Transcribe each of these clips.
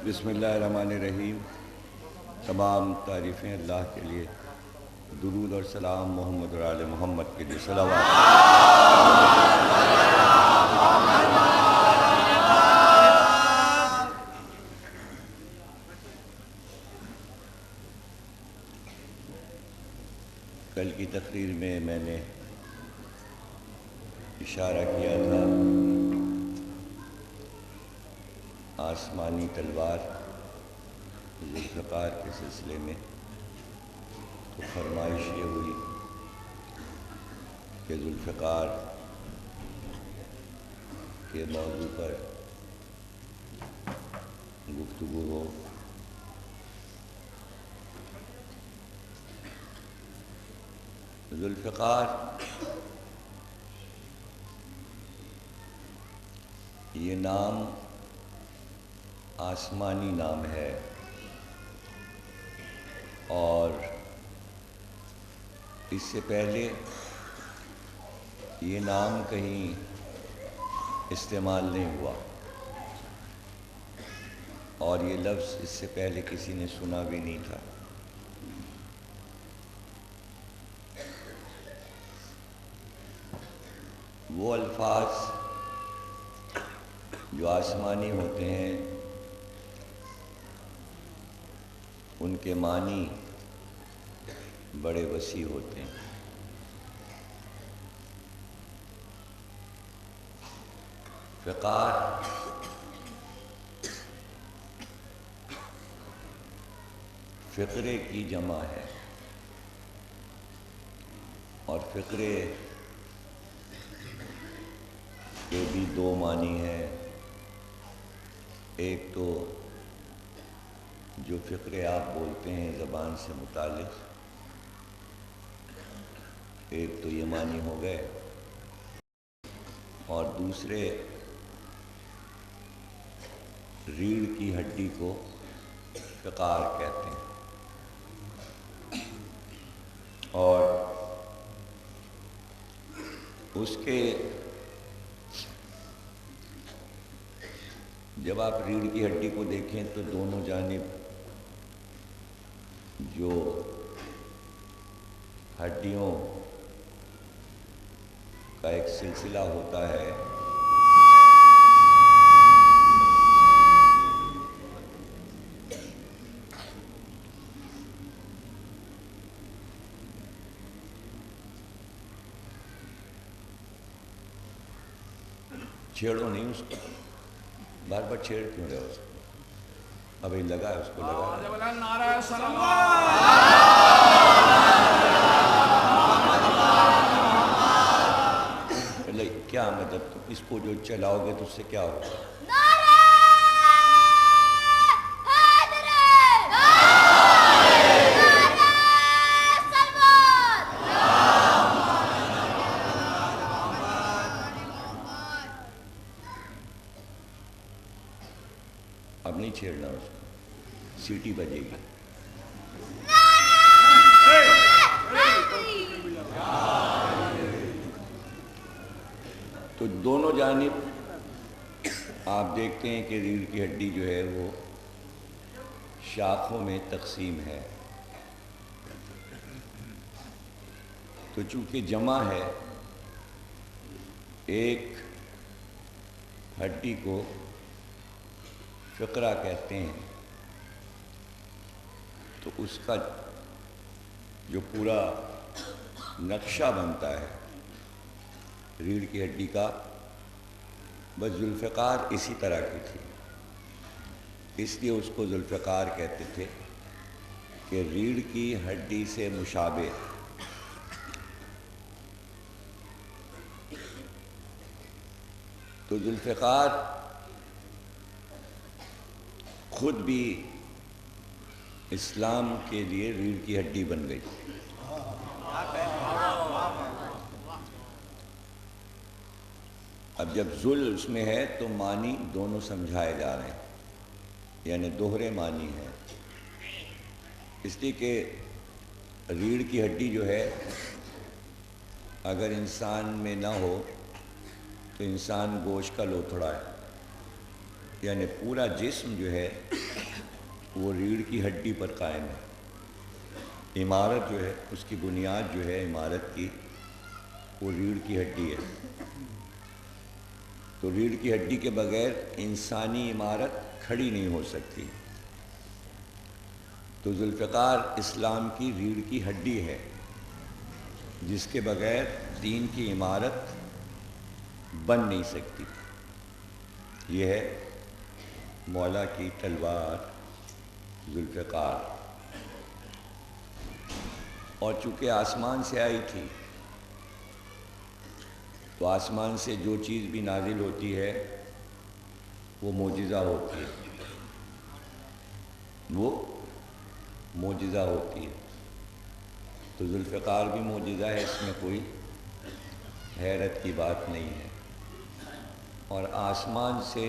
بسم اللہ الرحمن الرحیم۔ تمام تعریفیں اللہ کے لیے، درود اور سلام محمد اور آل محمد کے لیے صلوات۔ کل کی تقریر میں نے اشارہ کیا تھا آسمانی تلوار ذوالفقار کے سلسلے میں، تو فرمائش یہ ہوئی کہ ذوالفقار کے موضوع پر گفتگو ہو۔ ذوالفقار یہ نام آسمانی نام ہے، اور اس سے پہلے یہ نام کہیں استعمال نہیں ہوا، اور یہ لفظ اس سے پہلے کسی نے سنا بھی نہیں تھا۔ وہ الفاظ جو آسمانی ہوتے ہیں ان کے معنی بڑے وسیع ہوتے ہیں۔ فقار فقرے کی جمع ہے، اور فقرے کے بھی دو معنی ہیں۔ ایک تو جو فقرے آپ بولتے ہیں زبان سے متعلق، ایک تو یہ معنی ہو گئے، اور دوسرے ریڑھ کی ہڈی کو فقار کہتے ہیں۔ اور اس کے جب آپ ریڑھ کی ہڈی کو دیکھیں تو دونوں جانب جو ہڈیوں کا ایک سلسلہ ہوتا ہے، چھیڑو نہیں اس کو، بار بار چھیڑ کیوں رہے اس کو؟ ابھی لگا ہے اس کو، لگا نعرہ سلام۔ کیا مطلب تم اس کو جو چلاؤ گے تو اس سے کیا ہوگا؟ اب نہیں چھیڑنا اس کو، سیٹی بجے گی۔ تو دونوں جانب آپ دیکھتے ہیں کہ ریڑھ کی ہڈی جو ہے وہ شاخوں میں تقسیم ہے۔ تو چونکہ جمع ہے، ایک ہڈی کو فقرہ کہتے ہیں، تو اس کا جو پورا نقشہ بنتا ہے ریڑھ کی ہڈی کا، بس ذوالفقار اسی طرح کی تھی، اس لیے اس کو ذوالفقار کہتے تھے کہ ریڑھ کی ہڈی سے مشابہ۔ تو ذوالفقار خود بھی اسلام کے لیے ریڑھ کی ہڈی بن گئی۔ اب جب ذل اس میں ہے تو معنی دونوں سمجھائے جا رہے ہیں، یعنی دوہرے معنی ہیں، اس لیے کہ ریڑھ کی ہڈی جو ہے اگر انسان میں نہ ہو تو انسان گوشت کا لوتھڑا ہے، یعنی پورا جسم جو ہے وہ ریڑھ کی ہڈی پر قائم ہے۔ عمارت جو ہے، اس کی بنیاد جو ہے عمارت کی، وہ ریڑھ کی ہڈی ہے۔ تو ریڑھ کی ہڈی کے بغیر انسانی عمارت کھڑی نہیں ہو سکتی۔ تو ذوالفقار اسلام کی ریڑھ کی ہڈی ہے، جس کے بغیر دین کی عمارت بن نہیں سکتی۔ یہ ہے مولا کی تلوار ذوالفقار، اور چونکہ آسمان سے آئی تھی تو آسمان سے جو چیز بھی نازل ہوتی ہے وہ معجزہ ہوتی ہے، وہ معجزہ ہوتی ہے۔ تو ذوالفقار بھی معجزہ ہے، اس میں کوئی حیرت کی بات نہیں ہے۔ اور آسمان سے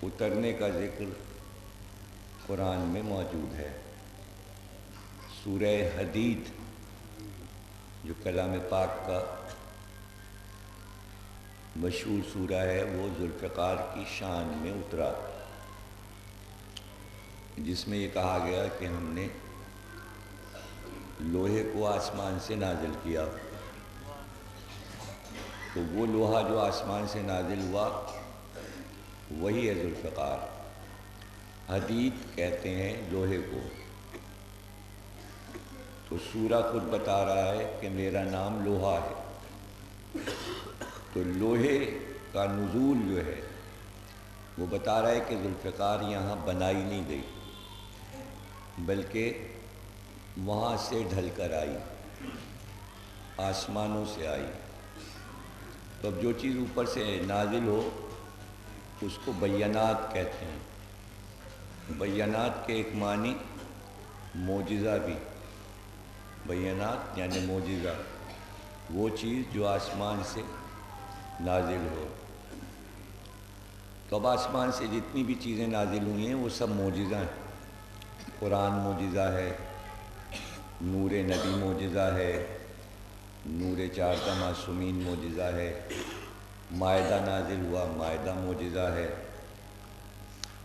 اترنے کا ذکر قرآن میں موجود ہے۔ سورہ حدید جو کلام پاک کا مشہور سورہ ہے، وہ ذوالفقار کی شان میں اترا، جس میں یہ کہا گیا کہ ہم نے لوہے کو آسمان سے نازل کیا۔ تو وہ لوہا جو آسمان سے نازل ہوا وہی ہے ذوالفقار۔ حدید کہتے ہیں لوہے کو۔ تو سورہ خود بتا رہا ہے کہ میرا نام لوہا ہے۔ تو لوہے کا نزول جو ہے وہ بتا رہا ہے کہ ذوالفقار یہاں بنائی نہیں گئی، بلکہ وہاں سے ڈھل کر آئی، آسمانوں سے آئی۔ تو اب جو چیز اوپر سے نازل ہو اس کو بینات کہتے ہیں۔ بینات کے ایک معنی معجزہ بھی، بینات یعنی معجزہ، وہ چیز جو آسمان سے نازل ہو۔ تو اب آسمان سے جتنی بھی چیزیں نازل ہوئی ہیں وہ سب معجزہ ہیں۔ قرآن معجزہ ہے، نور نبی معجزہ ہے، نور چارہ معصومین معجزہ ہے، مائدہ نازل ہوا، مائدہ معجزہ ہے،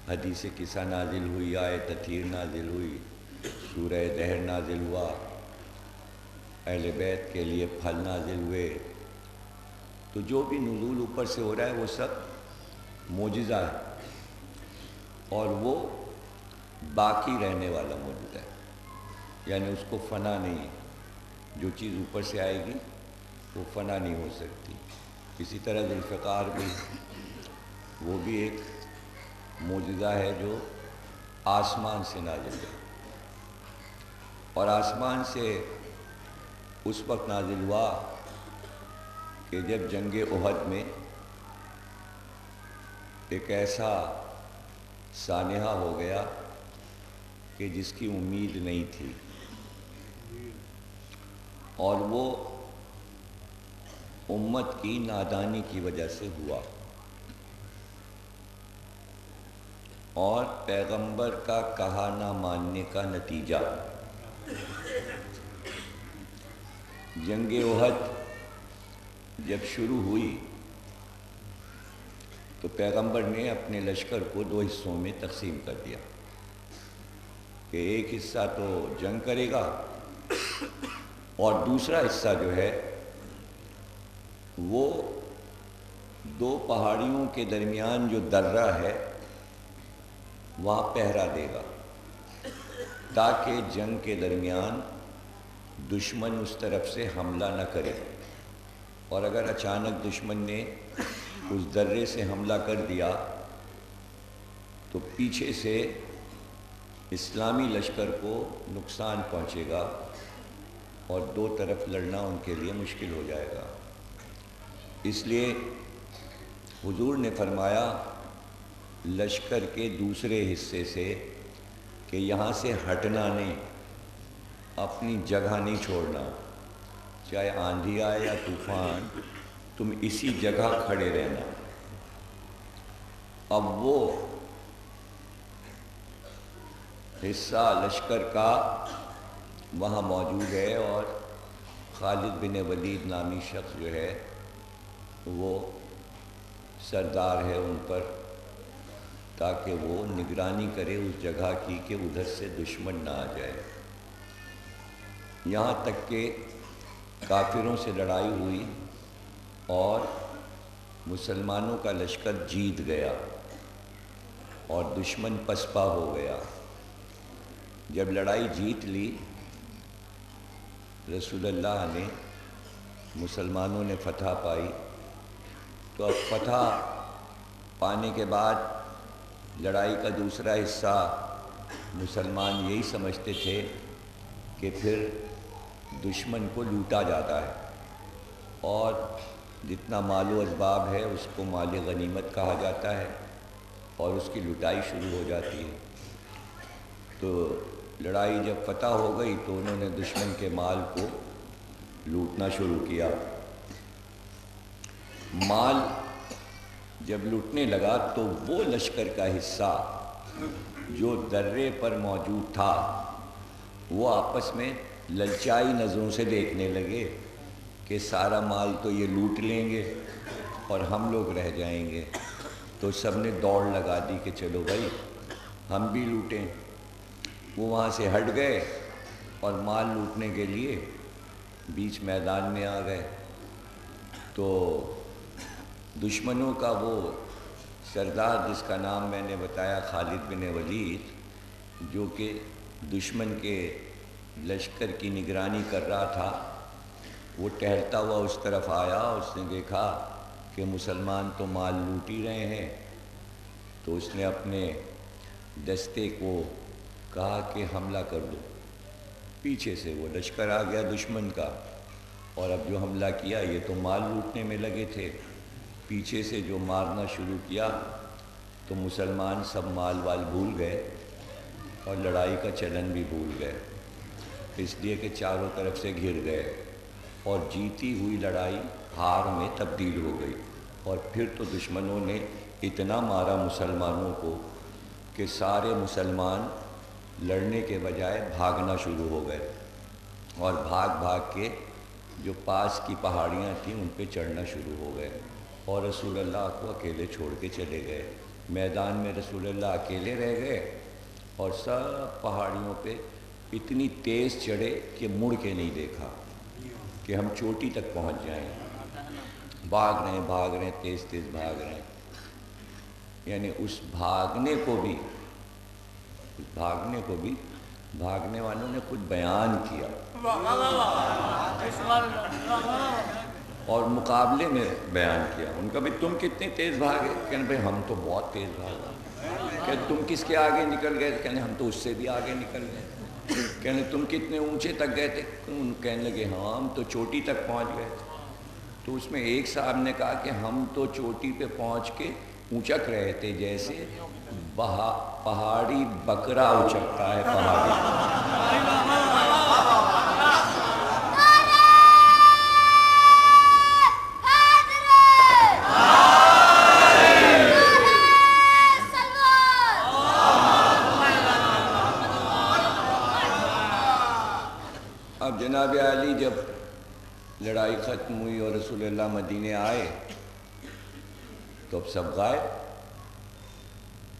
حدیث قصہ نازل ہوئی، آیت تطہیر نازل ہوئی، سورہ دہر نازل ہوا، اہل بیت کے لیے پھل نازل ہوئے۔ تو جو بھی نزول اوپر سے ہو رہا ہے وہ سب معجزہ ہے، اور وہ باقی رہنے والا معجزہ ہے، یعنی اس کو فنا نہیں ہے۔ جو چیز اوپر سے آئے گی وہ فنا نہیں ہو سکتی۔ اسی طرح ذوالفقار بھی، وہ بھی ایک معجزہ ہے جو آسمان سے نازل ہے، اور آسمان سے اس وقت نازل ہوا کہ جب جنگ احد میں ایک ایسا سانحہ ہو گیا کہ جس کی امید نہیں تھی، اور وہ امت کی نادانی کی وجہ سے ہوا، اور پیغمبر کا کہا نہ ماننے کا نتیجہ۔ جنگ احد جب شروع ہوئی تو پیغمبر نے اپنے لشکر کو دو حصوں میں تقسیم کر دیا کہ ایک حصہ تو جنگ کرے گا، اور دوسرا حصہ جو ہے وہ دو پہاڑیوں کے درمیان جو درہ ہے وہاں پہرا دے گا، تاکہ جنگ کے درمیان دشمن اس طرف سے حملہ نہ کرے، اور اگر اچانک دشمن نے اس درے سے حملہ کر دیا تو پیچھے سے اسلامی لشکر کو نقصان پہنچے گا، اور دو طرف لڑنا ان کے لیے مشکل ہو جائے گا۔ اس لیے حضور نے فرمایا لشکر کے دوسرے حصے سے کہ یہاں سے ہٹنا نہیں، اپنی جگہ نہیں چھوڑنا، چاہے آندھی آئے یا طوفان، تم اسی جگہ کھڑے رہنا۔ اب وہ حصہ لشکر کا وہاں موجود ہے، اور خالد بن ولید نامی شخص جو ہے وہ سردار ہے ان پر، تاکہ وہ نگرانی کرے اس جگہ کی کہ ادھر سے دشمن نہ آ جائے۔ یہاں تک کہ کافروں سے لڑائی ہوئی اور مسلمانوں کا لشکر جیت گیا اور دشمن پسپا ہو گیا۔ جب لڑائی جیت لی، رسول اللہ نے، مسلمانوں نے فتح پائی، تو اب فتح پانے کے بعد لڑائی کا دوسرا حصہ مسلمان یہی سمجھتے تھے کہ پھر دشمن کو لوٹا جاتا ہے اور جتنا مال و اسباب ہے اس کو مال غنیمت کہا جاتا ہے اور اس کی لوٹائی شروع ہو جاتی ہے۔ تو لڑائی جب فتح ہو گئی تو انہوں نے دشمن کے مال کو لوٹنا شروع کیا۔ مال جب لوٹنے لگا تو وہ لشکر کا حصہ جو درے پر موجود تھا وہ آپس میں للچائی نظروں سے دیکھنے لگے کہ سارا مال تو یہ لوٹ لیں گے اور ہم لوگ رہ جائیں گے۔ تو سب نے دوڑ لگا دی کہ چلو بھائی ہم بھی لوٹیں۔ وہ وہاں سے ہٹ گئے اور مال لوٹنے کے لیے بیچ میدان میں آ گئے۔ تو دشمنوں کا وہ سردار جس کا نام میں نے بتایا خالد بن ولید، جو کہ دشمن کے لشکر کی نگرانی کر رہا تھا، وہ ٹہلتا ہوا اس طرف آیا، اس نے دیکھا کہ مسلمان تو مال لوٹ ہی رہے ہیں، تو اس نے اپنے دستے کو کہا کہ حملہ کر دو۔ پیچھے سے وہ لشکر آ گیا دشمن کا، اور اب جو حملہ کیا یہ تو مال لوٹنے میں لگے تھے، پیچھے سے جو مارنا شروع کیا تو مسلمان سب مال وال بھول گئے اور لڑائی کا چلن بھی بھول گئے، اس لیے کہ چاروں طرف سے گھر گئے اور جیتی ہوئی لڑائی ہار میں تبدیل ہو گئی۔ اور پھر تو دشمنوں نے اتنا مارا مسلمانوں کو کہ سارے مسلمان لڑنے کے بجائے بھاگنا شروع ہو گئے اور بھاگ بھاگ کے جو پاس کی پہاڑیاں تھیں ان پہ چڑھنا شروع ہو گئے اور رسول اللہ کو اکیلے چھوڑ کے چلے گئے۔ میدان میں رسول اللہ اکیلے رہ گئے اور سب پہاڑیوں پہ اتنی تیز چڑھے کہ مڑ کے نہیں دیکھا کہ ہم چوٹی تک پہنچ جائیں۔ بھاگ رہے ہیں تیز تیز بھاگ رہے ہیں، یعنی اس بھاگنے والوں نے خود بیان کیا اور مقابلے میں بیان کیا ان کا، بھئی تم کتنے تیز بھاگے؟ کہنے بھئی ہم تو بہت تیز بھاگے۔ کہ تم کس کے آگے نکل گئے؟ کہنے ہم تو اس سے بھی آگے نکل گئے۔ کہنے تم کتنے اونچے تک گئے تھے؟ کہنے لگے ہاں ہم تو چوٹی تک پہنچ گئے۔ تو اس میں ایک صاحب نے کہا کہ ہم تو چوٹی پہ پہنچ کے اونچک رہے تھے جیسے پہاڑی بکرا اونچکتا ہے پہاڑی۔ اب جناب علی جب لڑائی ختم ہوئی اور رسول اللہ مدینے آئے تو اب سب غائب۔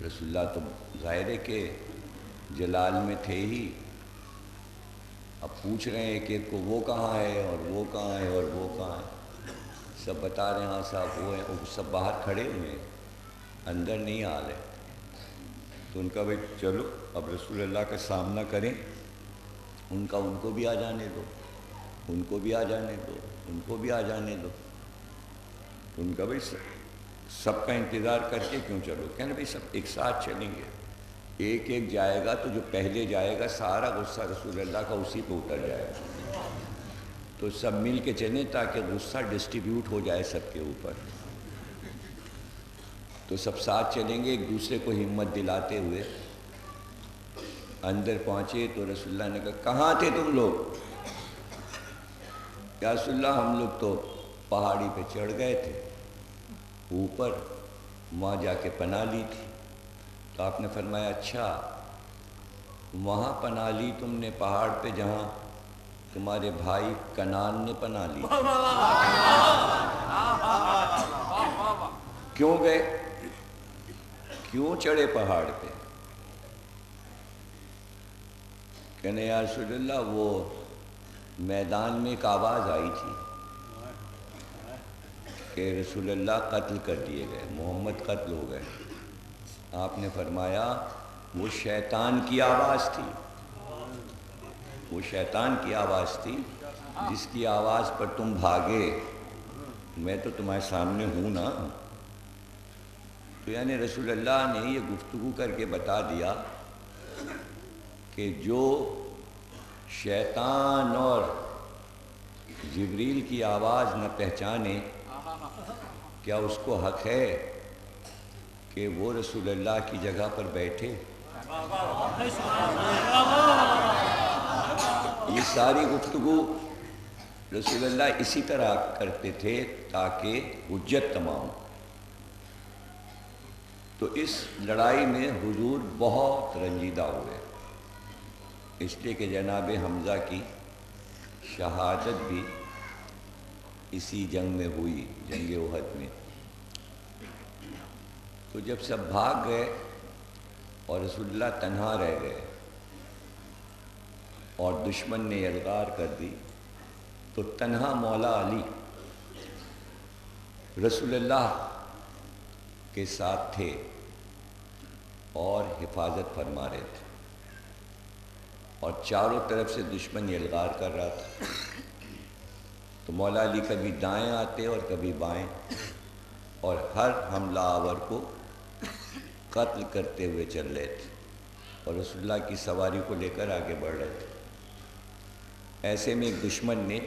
رسول اللہ تو ظاہر ہے کہ جلال میں تھے ہی، اب پوچھ رہے ہیں ایک ایک کو وہ کہاں ہے اور وہ کہاں ہے اور وہ کہاں ہے، سب بتا رہے ہیں ہاں صاحب وہ ہیں، وہ سب باہر کھڑے ہوئے ہیں، اندر نہیں آ رہے۔ تو ان کا بھائی چلو اب رسول اللہ کا سامنا کریں، ان کو بھی آ جانے دو، ان کو بھی آ جانے دو، ان کو بھی آ جانے دو۔ ان کا بھائی سب کا انتظار کر کے کیوں چلو؟ کہنے بھائی سب ایک ساتھ چلیں گے، ایک ایک جائے گا تو جو پہلے جائے گا سارا غصہ رسول اللہ کا اسی پہ اتر جائے گا، تو سب مل کے چلیں تاکہ غصہ ڈسٹریبیوٹ ہو جائے سب کے اوپر۔ تو سب ساتھ چلیں گے ایک دوسرے کو ہمت دلاتے ہوئے۔ اندر پہنچے تو رسول اللہ نے کہا کہاں تھے تم لوگ؟ یا رسول اللہ ہم لوگ تو پہاڑی پہ چڑھ گئے تھے اوپر، وہاں جا کے پناہ لی تھی۔ تو آپ نے فرمایا اچھا وہاں پناہ لی تم نے پہاڑ پہ جہاں تمہارے بھائی کنان نے پناہ لی؟ کیوں گئے؟ کیوں چڑھے پہاڑ پہ؟ کہنے یا رسول اللہ وہ میدان میں ایک آواز آئی تھی کہ رسول اللہ قتل کر دیے گئے، محمد قتل ہو گئے۔ آپ نے فرمایا وہ شیطان کی آواز تھی، وہ شیطان کی آواز تھی جس کی آواز پر تم بھاگے، میں تو تمہارے سامنے ہوں نا۔ تو یعنی رسول اللہ نے یہ گفتگو کر کے بتا دیا کہ جو شیطان اور جبریل کی آواز نہ پہچانے، کیا اس کو حق ہے کہ وہ رسول اللہ کی جگہ پر بیٹھے؟ یہ ساری گفتگو رسول اللہ اسی طرح کرتے تھے تاکہ حجت تمام۔ تو اس لڑائی میں حضور بہت رنجیدہ ہوئے، اس لیے کہ جناب حمزہ کی شہادت بھی اسی جنگ میں ہوئی، جنگ احد میں۔ تو جب سب بھاگ گئے اور رسول اللہ تنہا رہ گئے اور دشمن نے یلغار کر دی، تو تنہا مولا علی رسول اللہ کے ساتھ تھے اور حفاظت فرما رہے تھے، اور چاروں طرف سے دشمن یلغار کر رہا تھا۔ تو مولا علی کبھی دائیں آتے اور کبھی بائیں، اور ہر حملہ آور کو قتل کرتے ہوئے چل رہے تھے، اور رسول اللہ کی سواری کو لے کر آگے بڑھ رہے تھے۔ ایسے میں ایک دشمن نے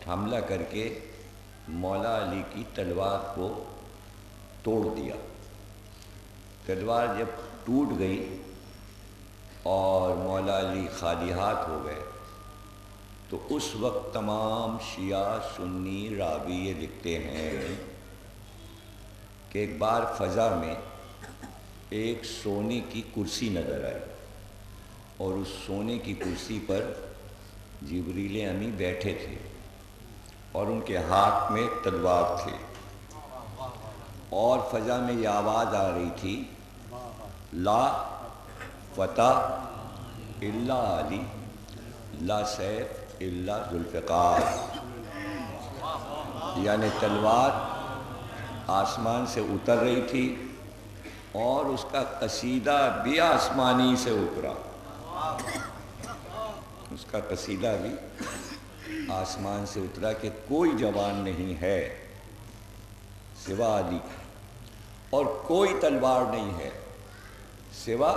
حملہ کر کے مولا علی کی تلوار کو توڑ دیا۔ تلوار جب ٹوٹ گئی اور مولا علی خالی ہاتھ ہو گئے، تو اس وقت تمام شیعہ سنی راوی یہ لکھتے ہیں کہ ایک بار فضا میں ایک سونے کی کرسی نظر آئی، اور اس سونے کی کرسی پر جبریل امی بیٹھے تھے اور ان کے ہاتھ میں تلوار تھے، اور فضا میں یہ آواز آ رہی تھی لا فتح الا علی، لا سیف الا ذوالفقار۔ یعنی تلوار آسمان سے اتر رہی تھی اور اس کا قصیدہ بھی آسمانی سے اترا، اس کا قصیدہ بھی آسمان سے اترا کہ کوئی جوان نہیں ہے سوا علی، اور کوئی تلوار نہیں ہے سوا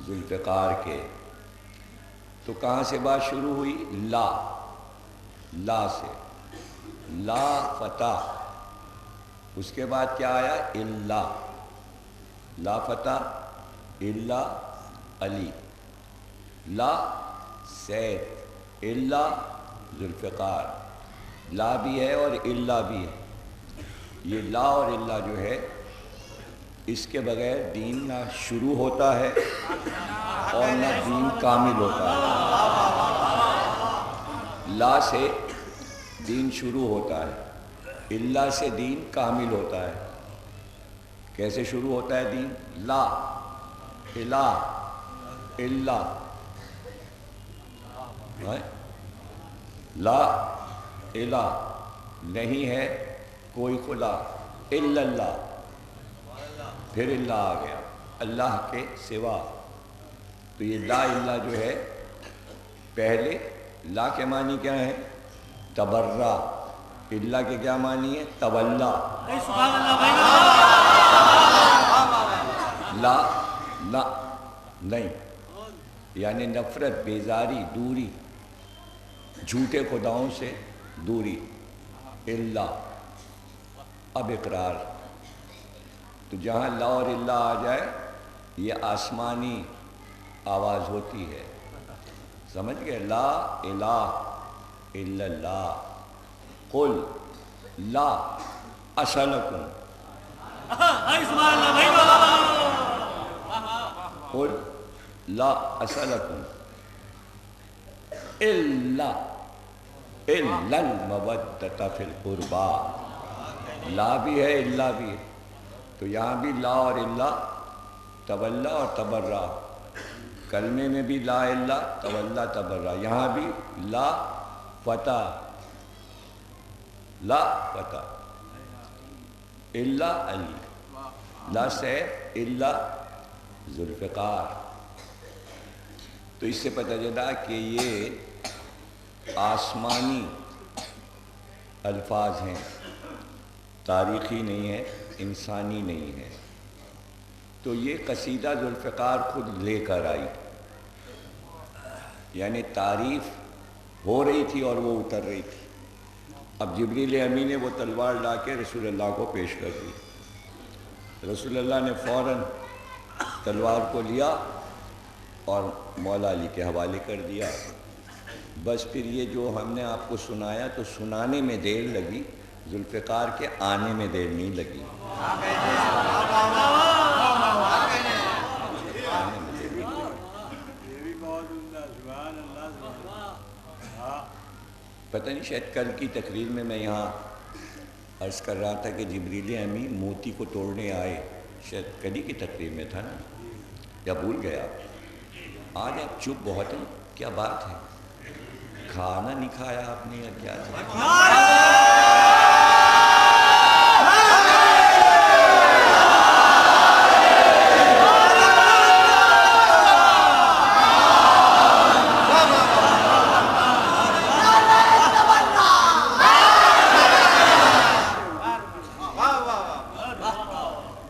ذوالفقار کے۔ تو کہاں سے بات شروع ہوئی؟ لا سے، لا فتح۔ اس کے بعد کیا آیا؟ الا، لا فتح الا علی، لا سیف الا ذوالفقار۔ لا بھی ہے اور الا بھی ہے۔ یہ لا اور الا جو ہے، اس کے بغیر دین نہ شروع ہوتا ہے اور نہ دین کامل ہوتا ہے۔ لا سے دین شروع ہوتا ہے، الا سے دین کامل ہوتا ہے۔ کیسے شروع ہوتا ہے دین؟ لا الہ الا، لا الہ نہیں ہے کوئی خدا الا اللہ، پھر اللہ آ گیا اللہ کے سوا۔ تو یہ لا الہ جو ہے، پہلے لا کے معنی کیا ہے؟ تبرہ۔ اللہ کے کیا معنی ہے؟ تولا۔ لا لا نہیں، یعنی نفرت، بیزاری، دوری، جھوٹے خداؤں سے دوری۔ اللہ، اب اقرار۔ تو جہاں لا اور اللہ آ جائے، یہ آسمانی آواز ہوتی ہے، سمجھ گئے؟ لا الہ الا اللہ، قل لا اسألکم، قل لا اسألکم الا المودۃ فی القربى۔ لا بھی ہے، الا بھی ہے۔ تو یہاں بھی لا اور الا، تولا اور تبرا، کلمے میں بھی لا الا تولا تبرا، یہاں بھی لا فتح، لا فتح الا علی، لا سیف الا ذوالفقار۔ تو اس سے پتہ چلا کہ یہ آسمانی الفاظ ہیں، تاریخی نہیں ہے، انسانی نہیں ہے۔ تو یہ قصیدہ ذوالفقار خود لے کر آئی، یعنی تعریف ہو رہی تھی اور وہ اتر رہی تھی۔ اب جبریل امین نے وہ تلوار لا کے رسول اللہ کو پیش کر دی، رسول اللہ نے فوراً تلوار کو لیا اور مولا علی کے حوالے کر دیا۔ بس پھر یہ جو ہم نے آپ کو سنایا تو سنانے میں دیر لگی، ذوالفقار کے آنے میں دیر نہیں لگی۔ پتہ نہیں، شاید کل کی تقریر میں یہاں عرض کر رہا تھا کہ جبریل امین موتی کو توڑنے آئے، شاید کل ہی کی تقریر میں تھا نا، یا بھول گیا؟ آج آپ چپ بہت ہیں، کیا بات ہے؟ کھانا نہیں کھایا آپ نے یا کیا تھا؟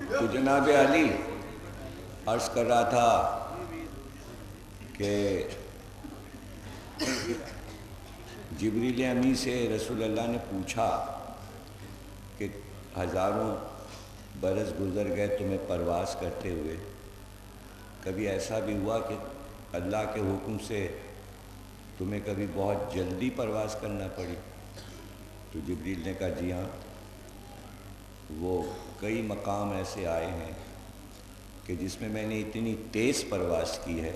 تو جناب علی عرض کر رہا تھا کہ جبریل امین سے رسول اللہ نے پوچھا کہ ہزاروں برس گزر گئے تمہیں پرواز کرتے ہوئے، کبھی ایسا بھی ہوا کہ اللہ کے حکم سے تمہیں کبھی بہت جلدی پرواز کرنا پڑی؟ تو جبریل نے کہا جی ہاں، وہ کئی مقام ایسے آئے ہیں کہ جس میں میں نے اتنی تیز پرواز کی ہے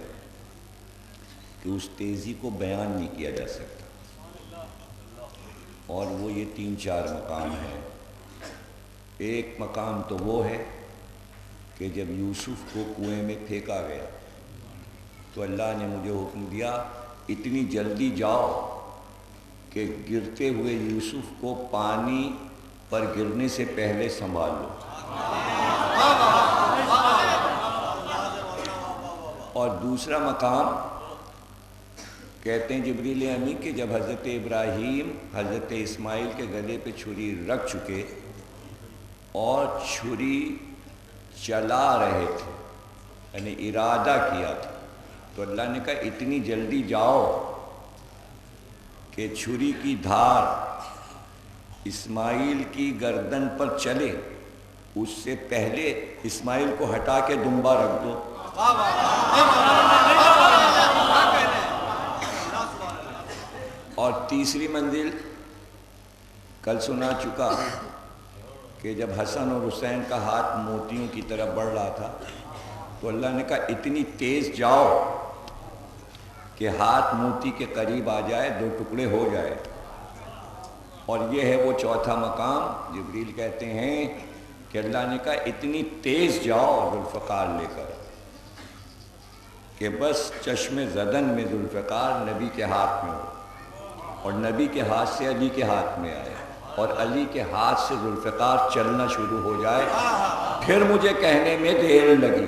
کہ اس تیزی کو بیان نہیں کیا جا سکتا، اور وہ یہ 3-4 مقام ہیں۔ ایک مقام تو وہ ہے کہ جب یوسف کو کنویں میں پھینکا گیا تو اللہ نے مجھے حکم دیا اتنی جلدی جاؤ کہ گرتے ہوئے یوسف کو پانی پر گرنے سے پہلے سنبھال لو۔ اور دوسرا مقام کہتے ہیں جبریل امین کہ جب حضرت ابراہیم حضرت اسماعیل کے گلے پہ چھری رکھ چکے اور چھری چلا رہے تھے، یعنی ارادہ کیا تھا، تو اللہ نے کہا اتنی جلدی جاؤ کہ چھری کی دھار اسماعیل کی گردن پر چلے، اس سے پہلے اسماعیل کو ہٹا کے دمبا رکھ دو۔ اور تیسری منزل کل سنا چکا کہ جب حسن اور حسین کا ہاتھ موتیوں کی طرف بڑھ رہا تھا تو اللہ نے کہا اتنی تیز جاؤ کہ ہاتھ موتی کے قریب آ جائے، 2 ٹکڑے ہو جائے۔ اور یہ ہے وہ چوتھا مقام، جبریل کہتے ہیں کہ اللہ نے کہا اتنی تیز جاؤ ذوالفقار لے کر کہ بس چشم زدن میں ذوالفقار نبی کے ہاتھ میں ہو، اور نبی کے ہاتھ سے علی کے ہاتھ میں آئے، اور علی کے ہاتھ سے ذوالفقار چلنا شروع ہو جائے، پھر مجھے کہنے میں دیر لگی۔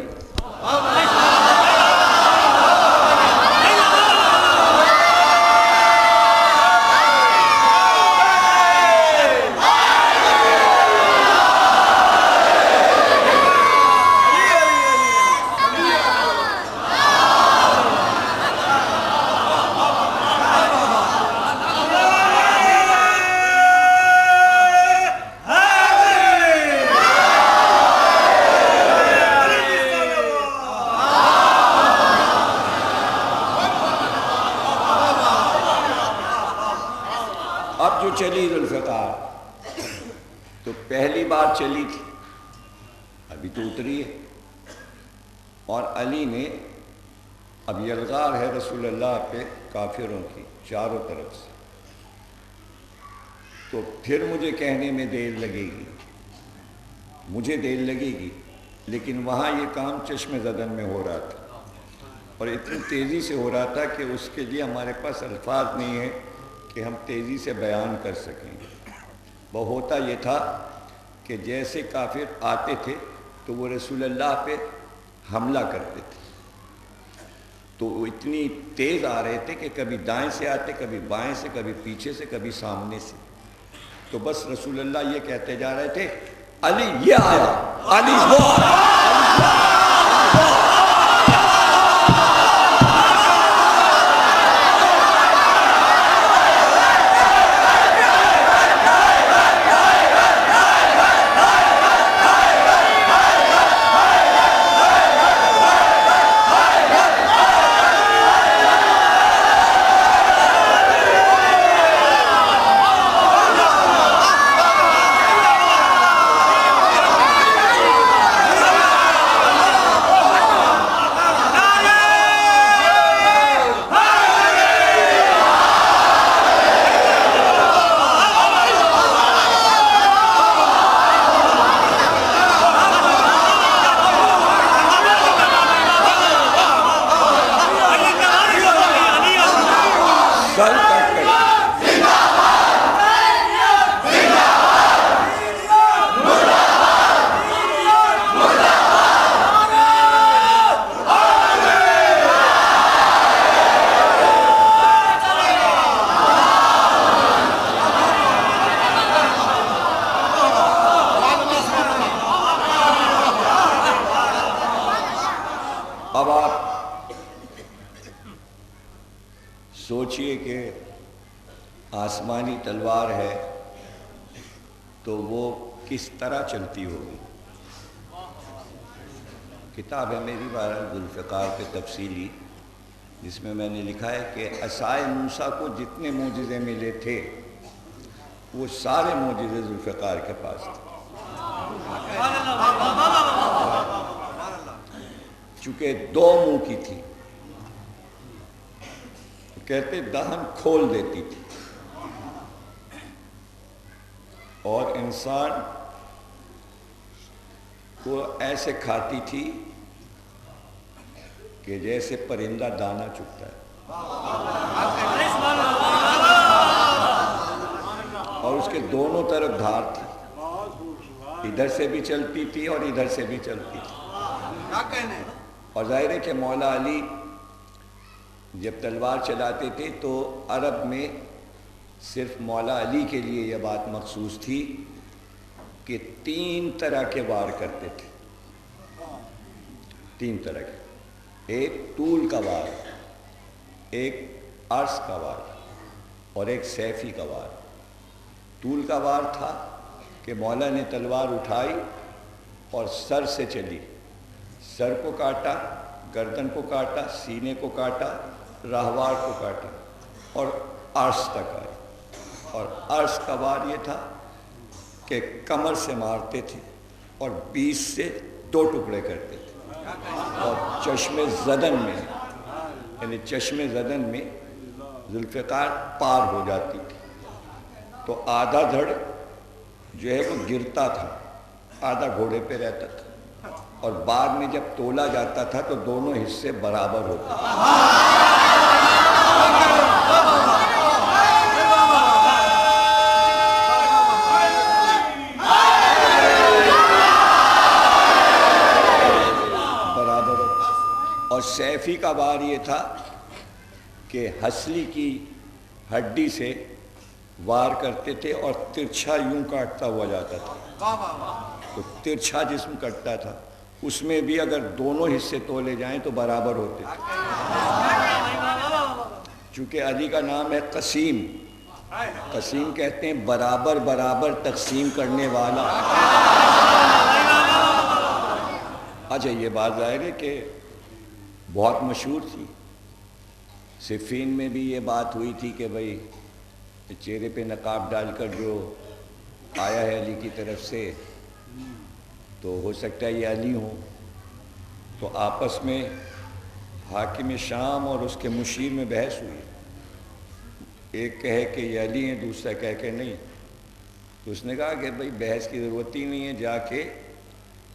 اب جو چلی ذوالفقار تو پہلی بار چلی تھی، ابھی تو اتری ہے، اور علی نے اب یلغار ہے رسول اللہ پہ کافروں کی چاروں طرف سے، تو پھر مجھے کہنے میں دیر لگے گی، مجھے دیر لگے گی، لیکن وہاں یہ کام چشم زدن میں ہو رہا تھا اور اتنی تیزی سے ہو رہا تھا کہ اس کے لیے ہمارے پاس الفاظ نہیں ہیں کہ ہم تیزی سے بیان کر سکیں۔ وہ ہوتا یہ تھا کہ جیسے کافر آتے تھے تو وہ رسول اللہ پہ حملہ کرتے تھے، تو وہ اتنی تیز آ رہے تھے کہ کبھی دائیں سے آتے، کبھی بائیں سے، کبھی پیچھے سے، کبھی سامنے سے۔ تو بس رسول اللہ یہ کہتے جا رہے تھے، علی یہ آیا، علی وہ آیا۔ اب آپ سوچئے کہ آسمانی تلوار ہے تو وہ کس طرح چلتی ہوگی۔ کتاب ہے میری بہرحال ذوالفقار پہ تفصیلی، جس میں میں نے لکھا ہے کہ عصائے موسیٰ کو جتنے معجزے ملے تھے وہ سارے معجزے ذوالفقار کے پاس تھے۔ چونکہ دو منہ کی تھی، کہتے دہن کھول دیتی تھی اور انسان کو ایسے کھاتی تھی کہ جیسے پرندہ دانہ چگتا ہے، اور اس کے دونوں طرف دھار تھی، ادھر سے بھی چلتی تھی اور ادھر سے بھی چلتی تھی۔ اور ظاہر ہے کہ مولا علی جب تلوار چلاتے تھے تو عرب میں صرف مولا علی کے لیے یہ بات مخصوص تھی کہ 3 طرح کے وار کرتے تھے، 3 طرح کے، ایک طول کا وار، ایک عرض کا وار اور ایک سیفی کا وار۔ طول کا وار تھا کہ مولا نے تلوار اٹھائی اور سر سے چلی، سر کو کاٹا، گردن کو کاٹا، سینے کو کاٹا، راہوار کو کاٹا اور عرض تک آئی۔ اور عرض کا وار یہ تھا کہ کمر سے مارتے تھے اور 20 سے 2 ٹکڑے کرتے تھے، اور چشم زدن میں، یعنی چشم زدن میں ذوالفقار پار ہو جاتی تھی تو آدھا دھڑ جو ہے وہ گرتا تھا، آدھا گھوڑے پہ رہتا تھا، اور بعد میں جب تولا جاتا تھا تو دونوں حصے برابر ہوتے تھے۔ برابر ہوتے، اور سیفی کا وار یہ تھا کہ ہسلی کی ہڈی سے وار کرتے تھے اور ترچھا یوں کاٹتا ہوا جاتا تھا، تو ترچھا جسم کٹتا تھا، اس میں بھی اگر دونوں حصے تولے جائیں تو برابر ہوتے تھے۔ چونکہ علی کا نام ہے قسیم، قسیم کہتے ہیں برابر برابر تقسیم کرنے والا۔ اچھا یہ بات ظاہر ہے کہ بہت مشہور تھی، صفین میں بھی یہ بات ہوئی تھی کہ بھئی چہرے پہ نقاب ڈال کر جو آیا ہے علی کی طرف سے تو ہو سکتا ہے یہ علی ہوں، تو آپس میں حاکم شام اور اس کے مشیر میں بحث ہوئی، ایک کہے کہ یہ علی ہیں، دوسرا کہہ کہ نہیں، تو اس نے کہا کہ بھئی بحث کی ضرورت ہی نہیں ہے، جا کے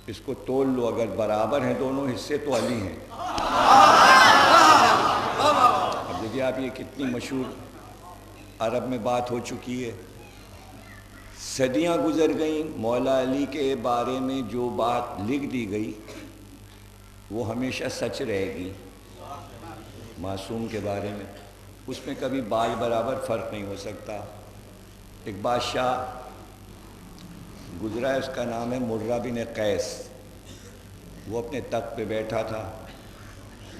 اس کو تول لو، اگر برابر ہیں دونوں حصے تو علی ہیں۔ اب دیکھیے آپ، یہ کتنی مشہور عرب میں بات ہو چکی ہے، صدیاں گزر گئیں، مولا علی کے بارے میں جو بات لکھ دی گئی وہ ہمیشہ سچ رہے گی۔ معصوم کے بارے میں اس میں کبھی بال برابر فرق نہیں ہو سکتا۔ ایک بادشاہ گزرا ہے، اس کا نام ہے مرہ بن قیس۔ وہ اپنے تخت پہ بیٹھا تھا،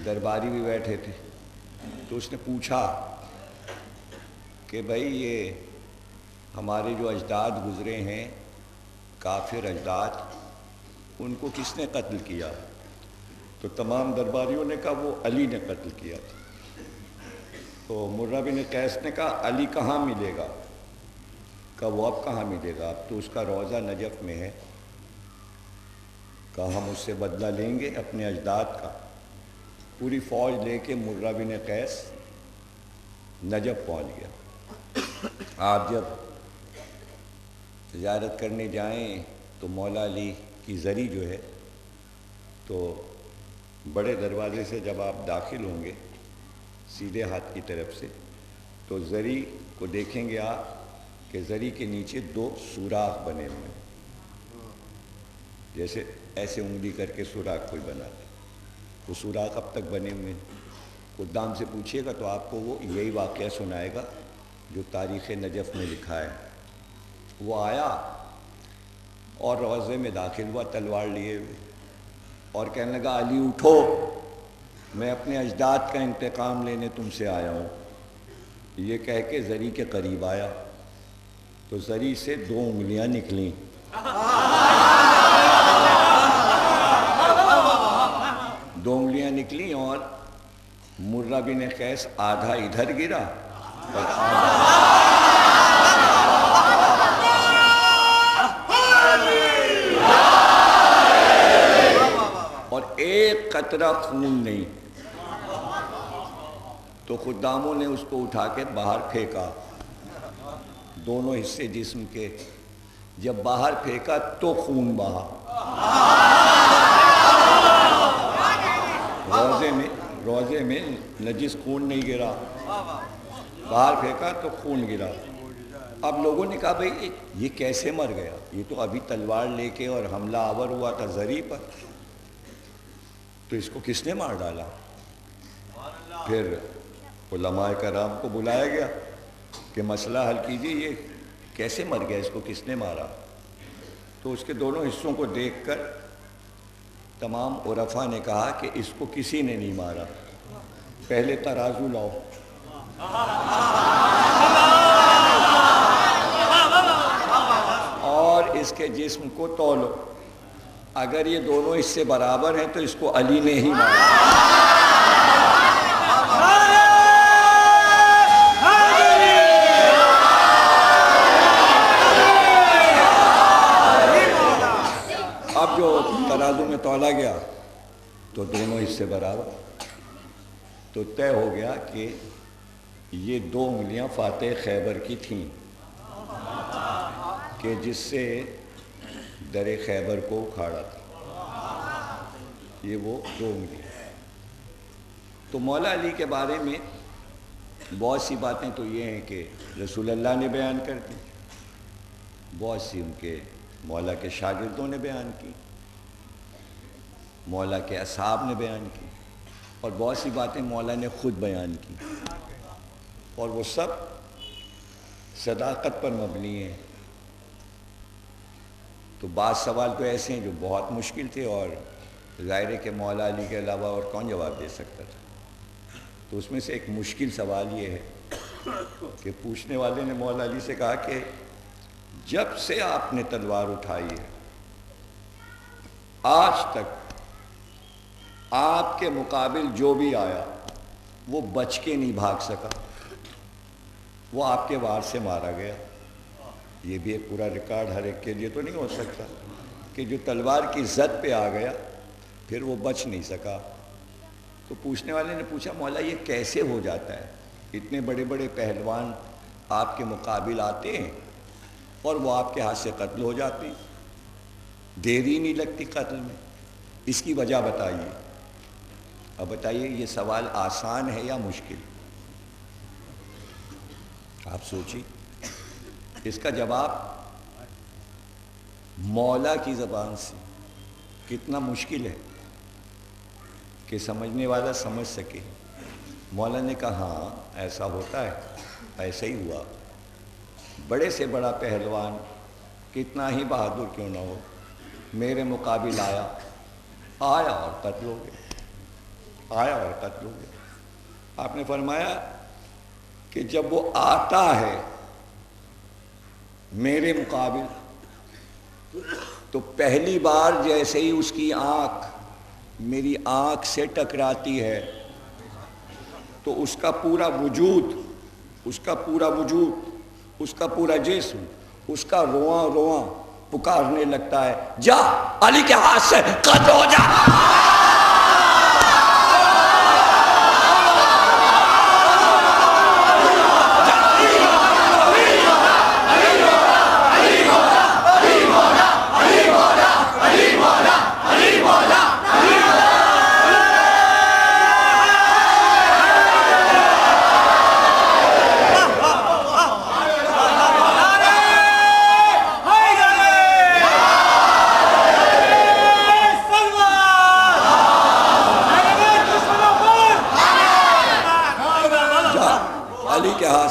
درباری بھی بیٹھے تھے، تو اس نے پوچھا کہ بھائی یہ ہمارے جو اجداد گزرے ہیں، کافر اجداد، ان کو کس نے قتل کیا؟ تو تمام درباریوں نے کہا وہ علی نے قتل کیا تھا۔ تو مرہ بن قیس نے کہا علی کہاں ملے گا؟ کہا وہ اب کہاں ملے گا، اب تو اس کا روضہ نجف میں ہے۔ کہا ہم اس سے بدلہ لیں گے اپنے اجداد کا۔ پوری فوج لے کے مرہ بن قیس نجف پہنچ گیا۔ آپ جب زیارت کرنے جائیں تو مولا علی کی زری جو ہے، تو بڑے دروازے سے جب آپ داخل ہوں گے سیدھے ہاتھ کی طرف سے، تو زری کو دیکھیں گے آپ کہ زری کے نیچے 2 سوراخ بنے ہوئے ہیں، جیسے ایسے انگلی کر کے سوراخ کوئی بناتے، وہ سوراخ اب تک بنے ہوئے ہیں۔ خدام سے پوچھیے گا تو آپ کو وہ یہی واقعہ سنائے گا جو تاریخ نجف میں لکھا ہے۔ وہ آیا اور روضے میں داخل ہوا تلوار لیے ہوئے، اور کہنے لگا علی اٹھو، میں اپنے اجداد کا انتقام لینے تم سے آیا ہوں۔ یہ کہہ کے زری کے قریب آیا تو زری سے 2 انگلیاں نکلیں۔ 2 انگلیاں نکلیں اور مرہ بن قیس آدھا ادھر گرا اور ایک قطرہ خون نہیں۔ تو خداموں نے اس کو اٹھا کے باہر پھینکا، دونوں حصے جسم کے۔ جب باہر پھینکا تو خون بہا۔ روزے میں نجس خون نہیں گرا، باہر پھینکا تو خون گرا۔ اب لوگوں نے کہا بھئی یہ کیسے مر گیا؟ یہ تو ابھی تلوار لے کے اور حملہ آور ہوا تھا زری پر، تو اس کو کس نے مار ڈالا؟ پھر علماء کرام کو بلایا گیا کہ مسئلہ حل کیجیے، یہ کیسے مر گیا، اس کو کس نے مارا؟ تو اس کے دونوں حصوں کو دیکھ کر تمام عرفاء نے کہا کہ اس کو کسی نے نہیں مارا، پہلے ترازو لاؤ۔ اور اس کے جسم کو تولو، اگر یہ دونوں حصے برابر ہیں تو اس کو علی نے ہی مارا۔ اب جو ترازو میں تولا گیا تو دونوں حصے برابر، تو طے ہو گیا کہ یہ 2 انگلیاں فاتح خیبر کی تھیں کہ جس سے در خیبر کو اکھاڑا تھا، یہ وہ 2 انگلیاں۔ تو مولا علی کے بارے میں بہت سی باتیں تو یہ ہیں کہ رسول اللہ نے بیان کر دی، بہت سی ان کے مولا کے شاگردوں نے بیان کی، مولا کے اصحاب نے بیان کی، اور بہت سی باتیں مولا نے خود بیان کی، اور وہ سب صداقت پر مبنی ہیں۔ تو بعض سوال تو ایسے ہیں جو بہت مشکل تھے، اور ظاہر ہے کہ مولا علی کے علاوہ اور کون جواب دے سکتا تھا۔ تو اس میں سے ایک مشکل سوال یہ ہے کہ پوچھنے والے نے مولا علی سے کہا کہ جب سے آپ نے تلوار اٹھائی ہے آج تک آپ کے مقابل جو بھی آیا وہ بچ کے نہیں بھاگ سکا، وہ آپ کے وار سے مارا گیا۔ یہ بھی ایک پورا ریکارڈ ہر ایک کے لیے تو نہیں ہو سکتا کہ جو تلوار کی زد پہ آ گیا پھر وہ بچ نہیں سکا۔ تو پوچھنے والے نے پوچھا مولا یہ کیسے ہو جاتا ہے؟ اتنے بڑے بڑے پہلوان آپ کے مقابل آتے ہیں اور وہ آپ کے ہاتھ سے قتل ہو جاتے ہیں۔ دیری نہیں لگتی قتل میں، اس کی وجہ بتائیے۔ اب بتائیے یہ سوال آسان ہے یا مشکل؟ آپ سوچیے، اس کا جواب مولا کی زبان سے کتنا مشکل ہے کہ سمجھنے والا سمجھ سکے۔ مولا نے کہا ہاں ایسا ہوتا ہے، ایسا ہی ہوا۔ بڑے سے بڑا پہلوان کتنا ہی بہادر کیوں نہ ہو، میرے مقابل آیا اور قتل ہو گئے، آیا اور قتل ہو گئے۔ آپ نے فرمایا کہ جب وہ آتا ہے میرے مقابل تو پہلی بار جیسے ہی اس کی آنکھ میری آنکھ سے ٹکراتی ہے تو اس کا پورا وجود، اس کا پورا وجود، اس کا پورا جسم، اس کا رواں رواں پکارنے لگتا ہے، جا علی کے ہاتھ سے قتل ہو جا۔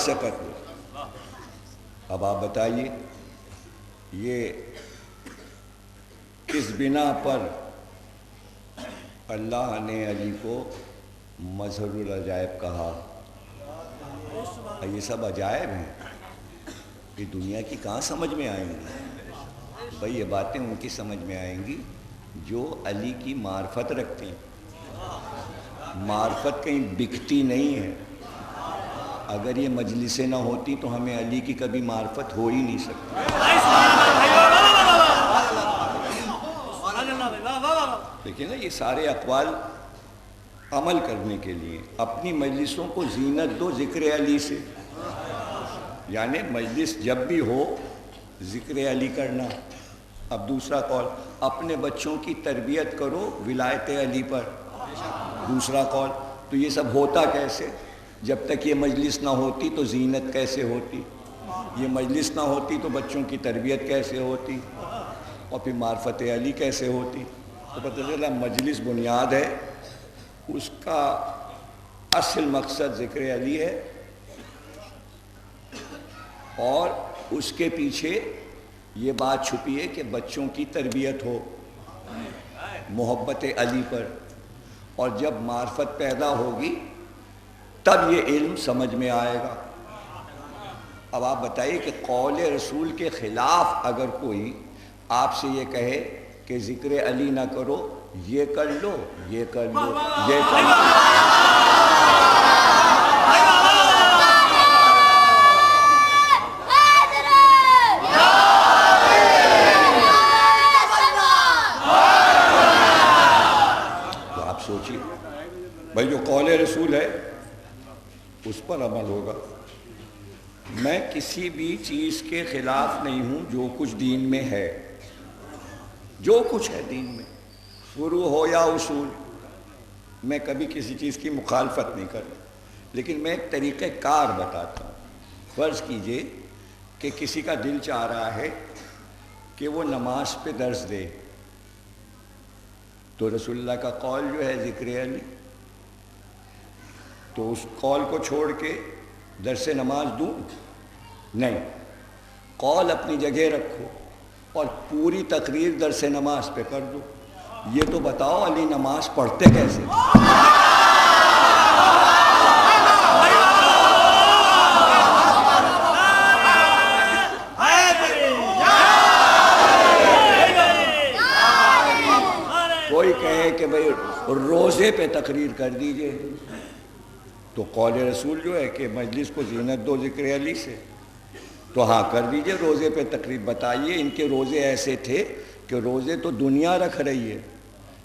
سے قتل۔ اب آپ بتائیے یہ کس بنا پر اللہ نے علی کو مظہر العجائب کہا؟ یہ سب عجائب ہیں، یہ دنیا کی کہاں سمجھ میں آئیں گی؟ بھئی یہ باتیں ان کی سمجھ میں آئیں گی جو علی کی معرفت رکھتے ہیں۔ معرفت کہیں بکتی نہیں ہے۔ اگر یہ مجلسیں نہ ہوتی تو ہمیں علی کی کبھی معرفت ہو ہی نہیں سکتی۔ لیکن یہ سارے اقوال عمل کرنے کے لیے، اپنی مجلسوں کو زینت دو ذکر علی سے، یعنی مجلس جب بھی ہو ذکر علی کرنا۔ اب دوسرا قول، اپنے بچوں کی تربیت کرو ولایت علی پر، دوسرا قول۔ تو یہ سب ہوتا کیسے؟ جب تک یہ مجلس نہ ہوتی تو زینت کیسے ہوتی؟ یہ مجلس نہ ہوتی تو بچوں کی تربیت کیسے ہوتی؟ اور پھر معرفت علی کیسے ہوتی؟ تو پتہ چلا مجلس بنیاد ہے، اس کا اصل مقصد ذکر علی ہے، اور اس کے پیچھے یہ بات چھپی ہے کہ بچوں کی تربیت ہو محبت علی پر، اور جب معرفت پیدا ہوگی تب یہ علم سمجھ میں آئے گا۔ اب آپ بتائیے کہ قول رسول کے خلاف اگر کوئی آپ سے یہ کہے کہ ذکر علی نہ کرو، یہ کر لو، یہ کر لو، یہ کر لو، تو آپ سوچیے بھائی جو قول رسول ہے اس پر عمل ہوگا۔ میں کسی بھی چیز کے خلاف نہیں ہوں جو کچھ دین میں ہے، جو کچھ ہے دین میں، فروع ہو یا اصول، میں کبھی کسی چیز کی مخالفت نہیں کرتا، لیکن میں ایک طریقہ کار بتاتا ہوں۔ فرض کیجئے کہ کسی کا دل چاہ رہا ہے کہ وہ نماز پہ درس دے، تو رسول اللہ کا قول جو ہے ذکر علی، تو اس قول کو چھوڑ کے درس نماز دوں؟ نہیں، قول اپنی جگہ رکھو اور پوری تقریر درس نماز پہ کر دو۔ یہ تو بتاؤ علی نماز پڑھتے کیسے؟ کوئی کہے کہ بھئی روزے پہ تقریر کر دیجئے، تو قول رسول جو ہے کہ مجلس کو زینت دو ذکر علی سے، تو ہاں کر دیجئے روزے پہ تقریر۔ بتائیے ان کے روزے ایسے تھے کہ روزے تو دنیا رکھ رہی ہے،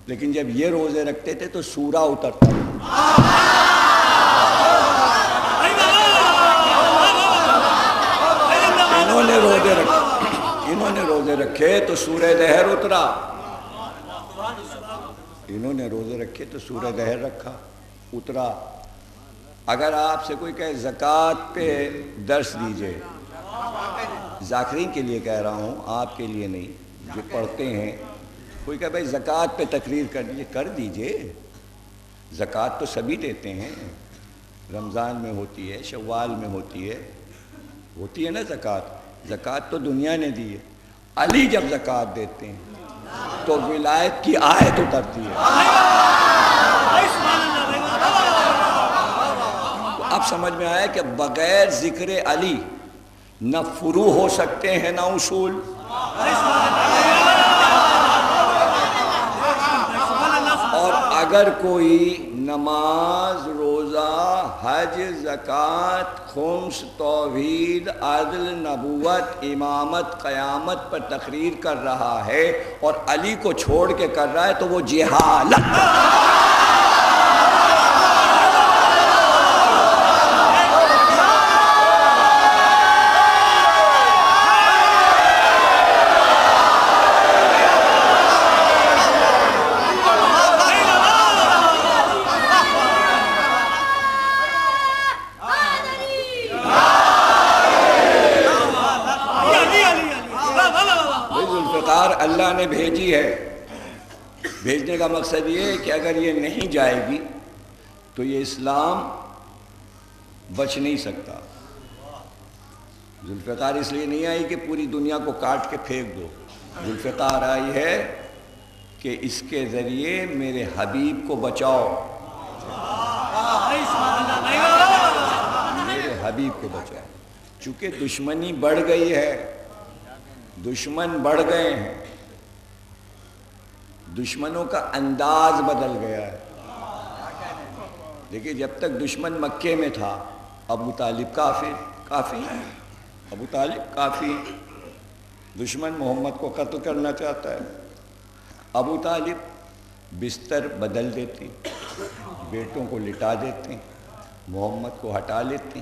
لیکن جب یہ روزے رکھتے تھے تو سورہ اترتا تھا۔ انہوں نے روزے رکھے تو سورہ دہر اترا، انہوں نے روزے رکھے تو سورہ دہر رکھا اترا۔ اگر آپ سے کوئی کہے زکوٰۃ پہ درس دیجئے، ذاکرین کے لیے کہہ رہا ہوں، آپ کے لیے نہیں جو پڑھتے ہیں، کوئی کہے بھائی زکوٰۃ پہ تقریر کر دیجئے، کر دیجئے، زکوٰۃ تو سبھی دیتے ہیں، رمضان میں ہوتی ہے، شوال میں ہوتی ہے نا زکوٰۃ، زکوٰۃ تو دنیا نے دی ہے۔ علی جب زکوٰۃ دیتے ہیں تو ولایت کی آیت اترتی ہے۔ تو اب سمجھ میں آیا کہ بغیر ذکر علی نہ فروع ہو سکتے ہیں نہ اصول۔ اور اگر کوئی نماز، روزہ، حج، زکوٰۃ، خمس، توحید، عدل، نبوت، امامت، قیامت پر تقریر کر رہا ہے اور علی کو چھوڑ کے کر رہا ہے تو وہ جہالت۔ اللہ نے بھیجی ہے، بھیجنے کا مقصد یہ ہے کہ اگر یہ نہیں جائے گی تو یہ اسلام بچ نہیں سکتا۔ ذوالفقار اس لیے نہیں آئی کہ پوری دنیا کو کاٹ کے پھینک دو، ذوالفقار آئی ہے کہ اس کے ذریعے میرے حبیب کو بچاؤ، میرے حبیب کو بچاؤ۔ چونکہ دشمنی بڑھ گئی ہے، دشمن بڑھ گئے ہیں، دشمنوں کا انداز بدل گیا ہے۔ دیکھیے جب تک دشمن مکے میں تھا ابو طالب کافی ابو طالب کافی، دشمن محمد کو قتل کرنا چاہتا ہے، ابو طالب بستر بدل دیتے، بیٹوں کو لٹا دیتے، محمد کو ہٹا لیتے،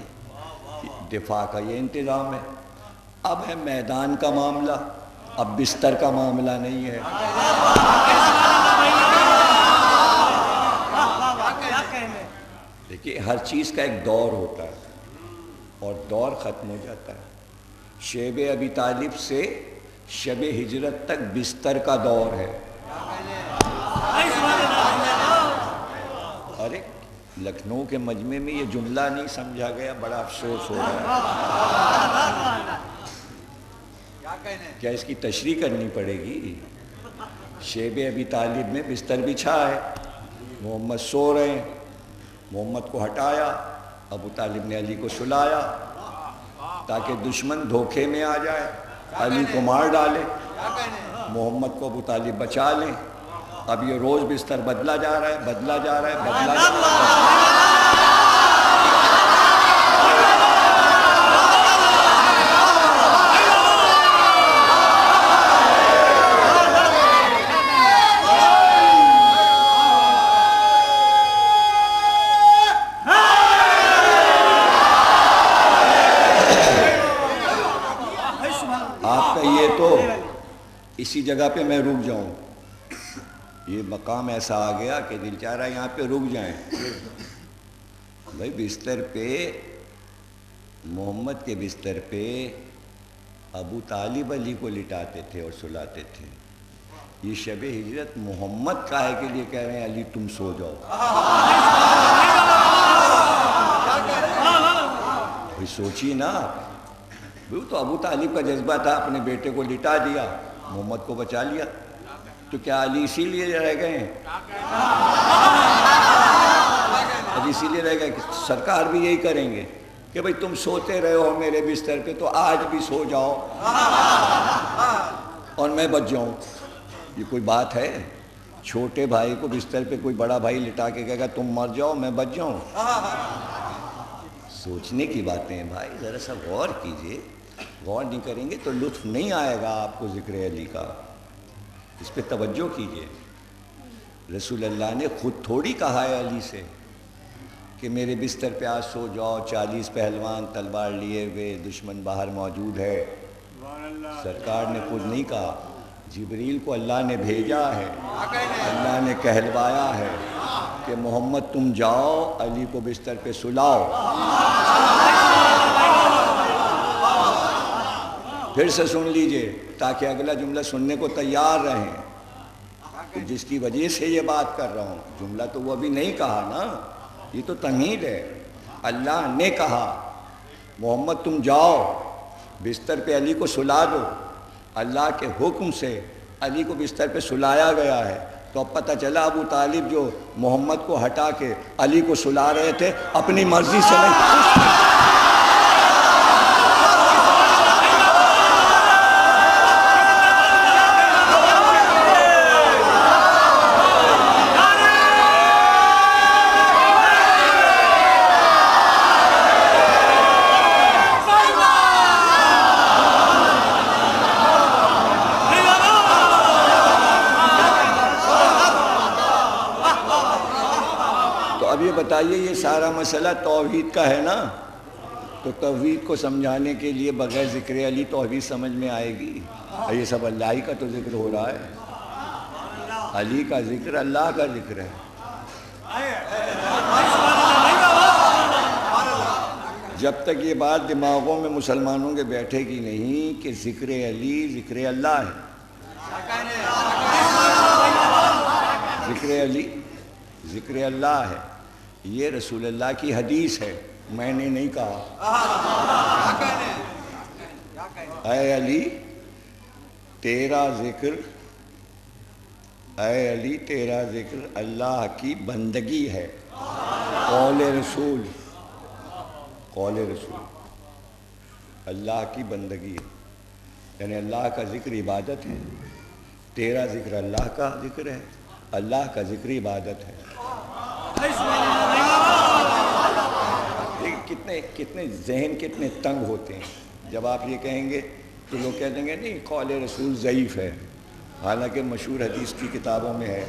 دفاع کا یہ انتظام ہے۔ اب ہے میدان کا معاملہ، اب بستر کا معاملہ نہیں ہے۔ دیکھیے ہر چیز کا ایک دور ہوتا ہے اور دور ختم ہو جاتا ہے۔ شیب ابی طالب سے شب ہجرت تک بستر کا دور ہے۔ ارے لکھنؤ کے مجمع میں یہ جملہ نہیں سمجھا گیا، بڑا افسوس ہو رہا ہے۔ کیا اس کی تشریح کرنی پڑے گی؟ شیب ابی طالب میں بستر بچھا ہے، محمد سو رہے ہیں، محمد کو ہٹایا، ابو طالب نے علی کو سلایا تاکہ دشمن دھوکے میں آ جائے، علی کو مار ڈالے، محمد کو ابو طالب بچا لیں۔ اب یہ روز بستر بدلا جا رہا ہے، بدلا جا رہا ہے، بدلا جا رہا ہے۔ اسی جگہ پہ میں رک جاؤں، یہ مقام ایسا آ گیا کہ دل چاہ رہا ہے یہاں پہ رک جائیں۔ بھائی بستر پہ، محمد کے بستر پہ ابو طالب علی کو لٹاتے تھے اور سلاتے تھے۔ یہ شب ہجرت محمد کاہے کے لیے کہہ رہے ہیں علی تم سو جاؤ؟ بھائی سوچی نا، وہ تو ابو طالب کا جذبہ تھا، اپنے بیٹے کو لٹا دیا، محمد کو بچا لیا، تو کیا علی اسی لیے رہ گئے ہیں؟ علی اسی لیے رہ گئے کہ سرکار بھی یہی کریں گے کہ بھئی تم سوتے رہے ہو میرے بستر پہ تو آج بھی سو جاؤ اور میں بچ جاؤں۔ یہ کوئی بات ہے؟ چھوٹے بھائی کو بستر پہ کوئی بڑا بھائی لٹا کے کہے گا تم مر جاؤ میں بچ جاؤں؟ سوچنے کی باتیں ہیں بھائی، ذرا سا غور کیجئے، غور نہیں کریں گے تو لطف نہیں آئے گا آپ کو ذکر علی کا، اس پہ توجہ کیجئے۔ رسول اللہ نے خود تھوڑی کہا ہے علی سے کہ میرے بستر پہ آج سو جاؤ، 40 پہلوان تلوار لیے ہوئے، دشمن باہر موجود ہے، سرکار نے خود نہیں کہا، جبریل کو اللہ نے بھیجا ہے، اللہ نے کہلوایا ہے کہ محمد تم جاؤ علی کو بستر پہ سلاؤ۔ پھر سے سن لیجئے تاکہ اگلا جملہ سننے کو تیار رہیں، جس کی وجہ سے یہ بات کر رہا ہوں۔ جملہ تو وہ ابھی نہیں کہا نا، یہ تو تمہید ہے۔ اللہ نے کہا محمد تم جاؤ بستر پہ علی کو سلا دو، اللہ کے حکم سے علی کو بستر پہ سلایا گیا ہے۔ تو اب پتہ چلا ابو طالب جو محمد کو ہٹا کے علی کو سلا رہے تھے اپنی مرضی سے نہیں۔ بتائیے یہ سارا مسئلہ توحید کا ہے نا، تو توحید کو سمجھانے کے لیے بغیر ذکر علی توحید سمجھ میں آئے گی؟ یہ سب اللہ ہی کا تو ذکر ہو رہا ہے، علی کا ذکر اللہ کا ذکر ہے۔ جب تک یہ بات دماغوں میں مسلمانوں کے بیٹھے گی نہیں کہ ذکر علی ذکر اللہ ہے، ذکر علی ذکر اللہ ہے، یہ رسول اللہ کی حدیث ہے، میں نے نہیں کہا۔ اے علی تیرا ذکر، اے علی تیرا ذکر اللہ کی بندگی ہے، قول رسول، قول رسول اللہ کی بندگی ہے، یعنی اللہ کا ذکر عبادت ہے، تیرا ذکر اللہ کا ذکر ہے، اللہ کا ذکر عبادت ہے۔ کتنے ذہن کتنے تنگ ہوتے ہیں جب آپ یہ کہیں گے تو لوگ کہہ دیں گے نہیں قول رسول ضعیف ہے، حالانکہ مشہور حدیث کی کتابوں میں ہے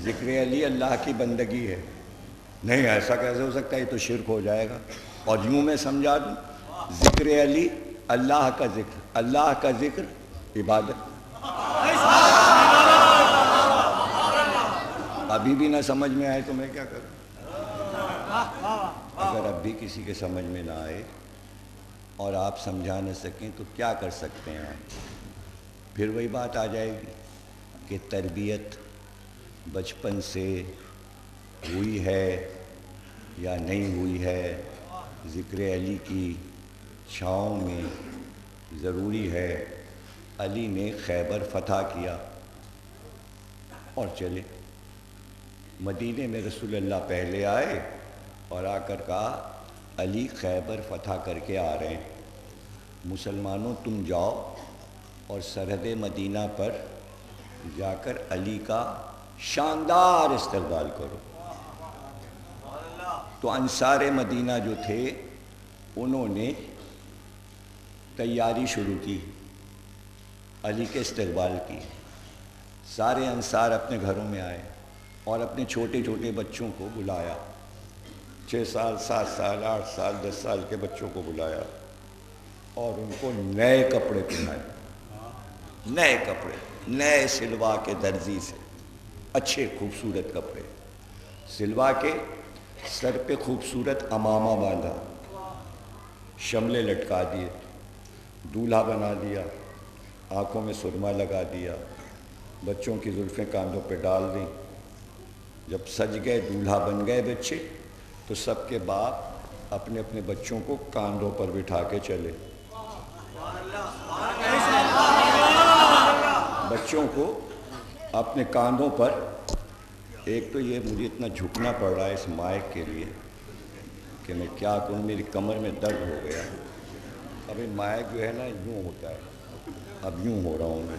ذکر علی اللہ کی بندگی ہے۔ نہیں ایسا کیسے ہو سکتا ہے، یہ تو شرک ہو جائے گا۔ اور یوں میں سمجھا دوں ذکر علی اللہ کا ذکر، اللہ کا ذکر عبادت۔ ابھی بھی نہ سمجھ میں آئے تو میں کیا کروں؟ اگر اب بھی کسی کے سمجھ میں نہ آئے اور آپ سمجھا نہ سکیں تو کیا کر سکتے ہیں؟ پھر وہی بات آ جائے گی کہ تربیت بچپن سے ہوئی ہے یا نہیں ہوئی ہے، ذکر علی کی چھاؤں میں ضروری ہے۔ علی نے خیبر فتح کیا اور چلے، مدینے میں رسول اللہ پہلے آئے اور آ کر کہا علی خیبر فتح کر کے آ رہے ہیں، مسلمانوں تم جاؤ اور سرحد مدینہ پر جا کر علی کا شاندار استقبال کرو۔ تو انصار مدینہ جو تھے انہوں نے تیاری شروع کی علی کے استقبال کی۔ سارے انصار اپنے گھروں میں آئے اور اپنے چھوٹے چھوٹے بچوں کو بلایا، 6 سال 7 سال 8 سال 10 سال کے بچوں کو بلایا اور ان کو نئے کپڑے پہنائے، نئے کپڑے، نئے سلوا کے درزی سے اچھے خوبصورت کپڑے سلوا کے، سر پہ خوبصورت عمامہ باندھا، شملے لٹکا دیے، دولہا بنا دیا، آنکھوں میں سرما لگا دیا، بچوں کی زلفیں کاندھوں پہ ڈال دیں۔ جب سج گئے دولہا بن گئے بچے تو سب کے باپ اپنے اپنے بچوں کو کاندھوں پر بٹھا کے چلے، بچوں کو اپنے کاندھوں پر۔ ایک تو یہ مجھے اتنا جھکنا پڑ رہا ہے اس مائک کے لیے کہ میں کیا کروں، میری کمر میں درد ہو گیا۔ ابھی مائک جو ہے نا یوں ہوتا ہے، اب یوں ہو رہا ہوں میں۔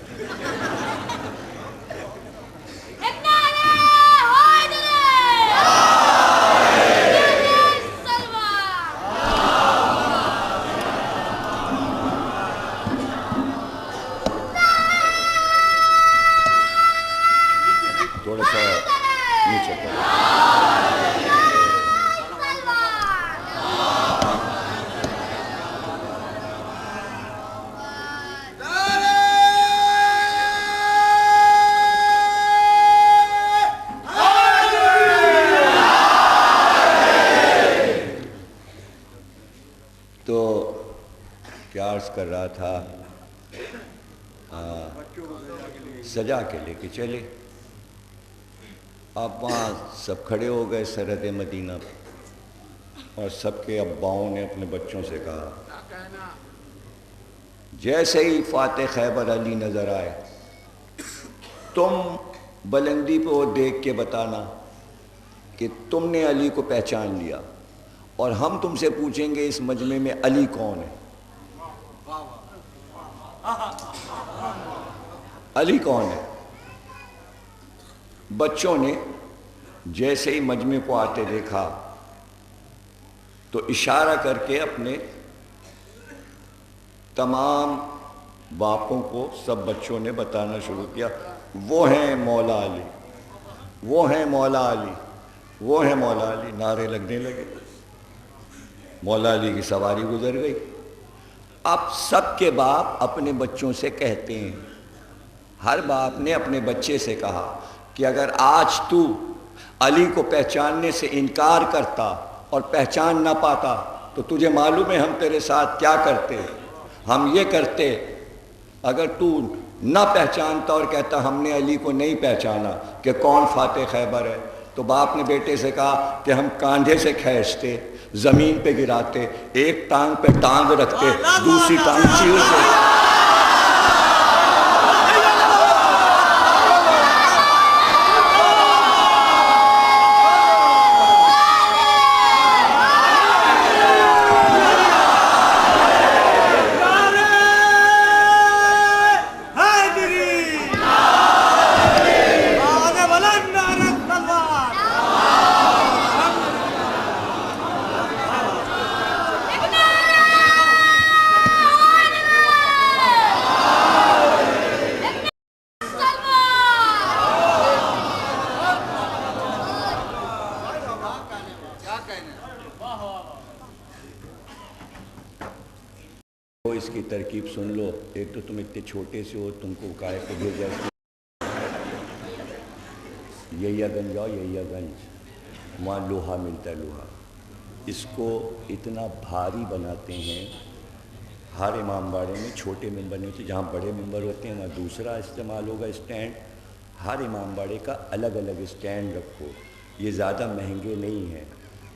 تھوڑا سا نیچے کرو۔ کیا عرض کر رہا تھا، سجا کے لے کے چلے. اب وہاں سب کھڑے ہو گئے سرحد مدینہ اور سب کے اباؤں نے اپنے بچوں سے کہا، جیسے ہی فاتح خیبر علی نظر آئے تم بلندی پہ وہ دیکھ کے بتانا کہ تم نے علی کو پہچان لیا، اور ہم تم سے پوچھیں گے اس مجمع میں علی کون ہے، علی کون ہے. بچوں نے جیسے ہی مجمع کو آتے دیکھا تو اشارہ کر کے اپنے تمام باپوں کو سب بچوں نے بتانا شروع کیا، وہ ہیں مولا علی، وہ ہیں مولا علی، وہ ہیں مولا علی. نعرے لگنے لگے. مولا علی کی سواری گزر گئی. اب سب کے باپ اپنے بچوں سے کہتے ہیں، ہر باپ نے اپنے بچے سے کہا کہ اگر آج تو علی کو پہچاننے سے انکار کرتا اور پہچان نہ پاتا تو تجھے معلوم ہے ہم تیرے ساتھ کیا کرتے. ہم یہ کرتے، اگر تو نہ پہچانتا اور کہتا ہم نے علی کو نہیں پہچانا کہ کون فاتح خیبر ہے، تو باپ نے بیٹے سے کہا کہ ہم کاندھے سے کھینچتے، زمین پہ گراتے، ایک ٹانگ پہ ٹانگ رکھتے، دوسری ٹانگ چیرتے. اس کی ترکیب سن لو. ایک تو تم اتنے چھوٹے سے ہو، تم کو کائے کو بھیجا، یحییٰ گنج جاؤ، یحییٰ گنج وہاں لوہا ملتا ہے. لوہا اس کو اتنا بھاری بناتے ہیں، ہر امام باڑے میں چھوٹے ممبر نہیں ہوتے، جہاں بڑے ممبر ہوتے ہیں وہاں دوسرا استعمال ہوگا اسٹینڈ. ہر امام باڑے کا الگ الگ اسٹینڈ رکھو. یہ زیادہ مہنگے نہیں ہیں.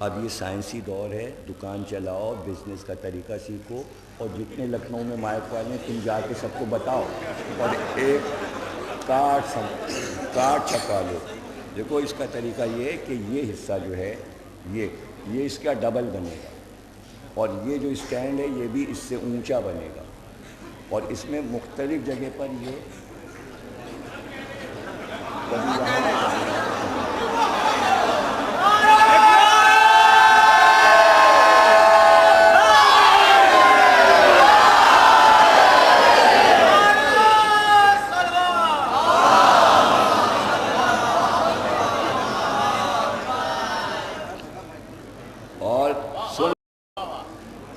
اب یہ سائنسی دور ہے، دکان چلاؤ، بزنس کا طریقہ سیکھو، اور جتنے لکھنؤ میں مائک والے ہیں تم جا کے سب کو بتاؤ اور ایک کارڈ چھپا لو. دیکھو اس کا طریقہ یہ ہے کہ یہ حصہ جو ہے یہ اس کا ڈبل بنے گا، اور یہ جو اسٹینڈ ہے یہ بھی اس سے اونچا بنے گا، اور اس میں مختلف جگہ پر یہ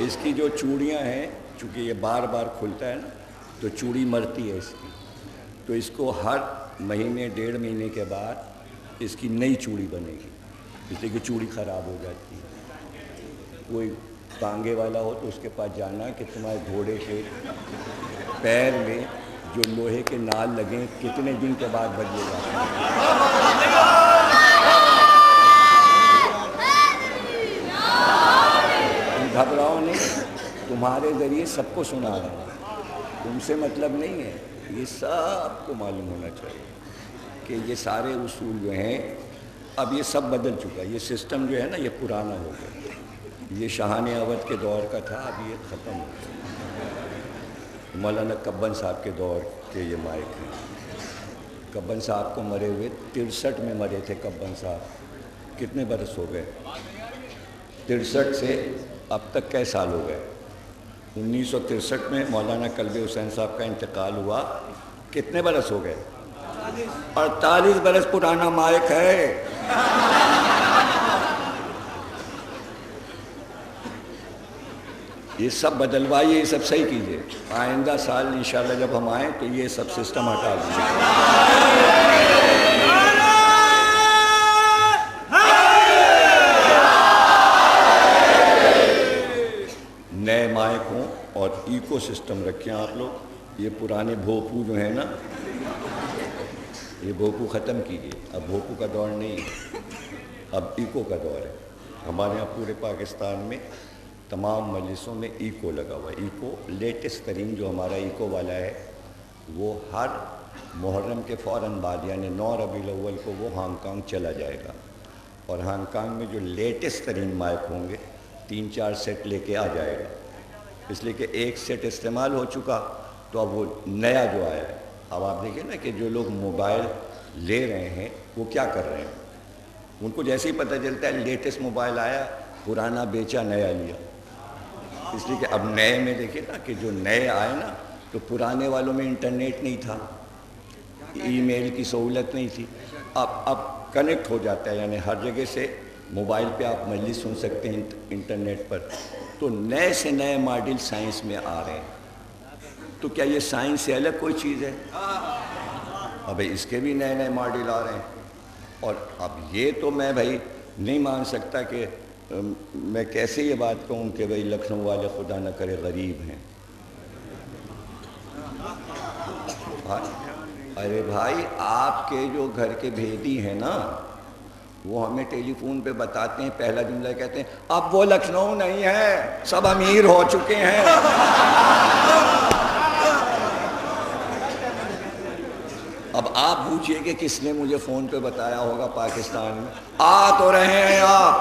اس کی جو چوڑیاں ہیں، چونکہ یہ بار بار کھلتا ہے نا تو چوڑی مرتی ہے اس کی، تو اس کو ہر مہینے 1.5 مہینے کے بعد اس کی نئی چوڑی بنے گی، اس لیے کہ چوڑی خراب ہو جاتی ہے. کوئی ٹانگے والا ہو تو اس کے پاس جانا کہ تمہارے گھوڑے کے پیر میں جو لوہے کے نال لگیں کتنے دن کے بعد بدلے گا. گھبراؤ نہیں، تمہارے ذریعے سب کو سنا رہا ہوں، تم سے مطلب نہیں ہے. یہ سب کو معلوم ہونا چاہیے کہ یہ سارے اصول جو ہیں اب یہ سب بدل چکا ہے. یہ سسٹم جو ہے نا یہ پرانا ہو گیا. یہ شاہان اودھ کے دور کا تھا، اب یہ ختم ہو گیا. مولانا کبن صاحب کے دور کے یہ مائک ہیں. کبن صاحب کو مرے ہوئے 63 میں مرے تھے. کبن صاحب کتنے برس ہو گئے؟ 63 سے اب تک کئے سال ہو گئے؟ 1963 میں مولانا قلبِ حسین صاحب کا انتقال ہوا. کتنے برس ہو گئے؟ 48 برس پرانا مائک ہے. یہ سب بدلوائیے، یہ سب صحیح کیجیے. آئندہ سال انشاءاللہ جب ہم آئیں تو یہ سب سسٹم ہٹا دیجیے. نئے مائک ہوں اور ایکو سسٹم رکھیں آپ لوگ. یہ پرانے بھوپو جو ہیں نا، یہ بھوپو ختم کیجیے. اب بھوپو کا دور نہیں ہے، اب ایکو کا دور ہے. ہمارے یہاں پورے پاکستان میں تمام مجلسوں میں ایکو لگا ہوا ہے. ایکو لیٹسٹ ترین جو ہمارا ایکو والا ہے وہ ہر محرم کے فوراً بعد یعنی 9 ربیع الاول کو وہ ہانگ کانگ چلا جائے گا. اور ہانگ کانگ میں جو لیٹسٹ ترین مائک ہوں گے 3-4 سیٹ لے کے آ جائے گا. اس لیے کہ ایک سیٹ استعمال ہو چکا تو اب وہ نیا جو آیا ہے. اب آپ دیکھیں نا کہ جو لوگ موبائل لے رہے ہیں وہ کیا کر رہے ہیں. ان کو جیسے ہی پتہ چلتا ہے لیٹسٹ موبائل آیا، پرانا بیچا، نیا لیا. اس لیے کہ اب نئے میں دیکھیں نا کہ جو نئے آئے نا تو پرانے والوں میں انٹرنیٹ نہیں تھا، ای میل کی سہولت نہیں تھی. اب کنیکٹ ہو جاتا ہے، یعنی ہر جگہ سے موبائل پہ آپ مجلس سن سکتے ہیں انٹرنیٹ پر. تو نئے سے نئے ماڈل سائنس میں آ رہے ہیں. تو کیا یہ سائنس سے الگ کوئی چیز ہے؟ اب اس کے بھی نئے نئے ماڈل آ رہے ہیں. اور اب یہ تو میں بھائی نہیں مان سکتا کہ میں کیسے یہ بات کہوں کہ بھائی لکھنؤ والے خدا نہ کرے غریب ہیں. ارے بھائی آپ کے جو گھر کے بھیدی ہیں نا وہ ہمیں ٹیلی فون پہ بتاتے ہیں، پہلا جملہ کہتے ہیں اب وہ لکھنؤ نہیں ہے، سب امیر ہو چکے ہیں. اب آپ پوچھئے کہ کس نے مجھے فون پہ بتایا ہوگا پاکستان میں. آ تو رہے ہیں آپ،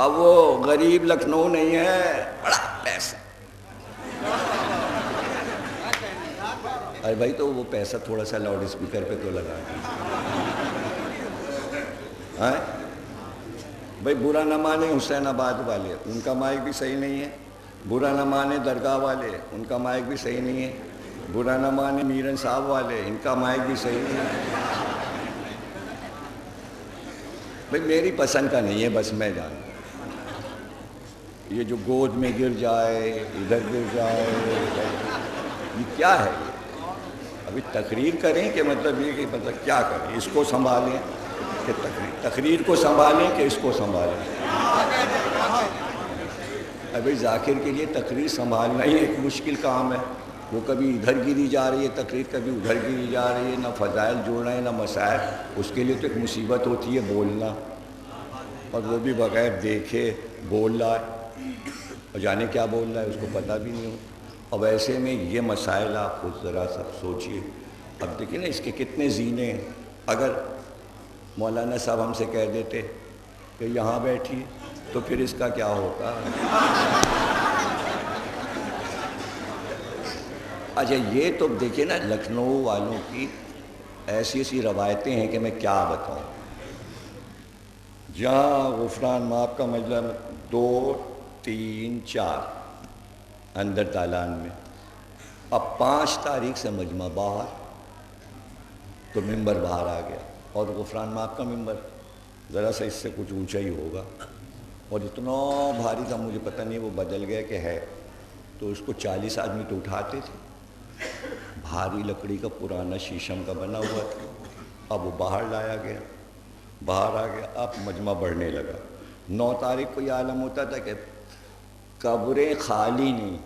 اب وہ غریب لکھنؤ نہیں ہے، بڑا پیسہ. ارے بھائی تو وہ پیسہ تھوڑا سا لاؤڈ اسپیکر پہ تو لگا ہاں بھائی. برا نہ مانے حسین آباد والے، ان کا مائک بھی صحیح نہیں ہے. برا نہ مانے درگاہ والے، ان کا مائک بھی صحیح نہیں ہے. برا نہ مانے میرن صاحب والے، ان کا مائک بھی صحیح نہیں ہے. بھائی میری پسند کا نہیں ہے، بس میں جانتا ہوں. یہ جو گود میں گر جائے، ادھر گر جائے، یہ کیا ہے؟ ابھی تقریر کریں کہ مطلب یہ کہ مطلب کیا کریں؟ اس کو سنبھالیں کہ تقریر کو سنبھالیں کہ اس کو سنبھالیں؟ ابھی ذاکر کے لیے تقریر سنبھالنا ہی ایک مشکل کام ہے. وہ کبھی ادھر گری جا رہی ہے تقریر، کبھی ادھر گری جا رہی ہے، نہ فضائل جوڑ رہے ہیں نہ مسائل. اس کے لیے تو ایک مصیبت ہوتی ہے بولنا، اور وہ بھی بغیر دیکھے بول رہا ہے اور جانے کیا بول رہا ہے اس کو پتہ بھی نہیں ہو. اب ایسے میں یہ مسائل آپ خود ذرا سب سوچئے. اب دیکھیں نا اس کے کتنے زینے ہیں. اگر مولانا صاحب ہم سے کہہ دیتے کہ یہاں بیٹھیے تو پھر اس کا کیا ہوتا؟ اچھا یہ تو دیکھیں نا لکھنؤ والوں کی ایسی ایسی روایتیں ہیں کہ میں کیا بتاؤں. جہاں غفران معاف کا مجلس 2 3 4 اندر دالان میں، اب 5 تاریخ سے مجمع باہر، تو ممبر باہر آ گیا. اور غفران معاف کا ممبر ذرا سا اس سے کچھ اونچا ہی ہوگا، اور اتنا بھاری تھا، مجھے پتہ نہیں وہ بدل گیا کہ ہے. تو اس کو 40 آدمی تو اٹھاتے تھے. بھاری لکڑی کا پرانا شیشم کا بنا ہوا تھا. اب وہ باہر لایا گیا، باہر آ گیا. اب مجمع بڑھنے لگا. 9 تاریخ کو یہ عالم ہوتا تھا کہ قبریں خالی نہیں.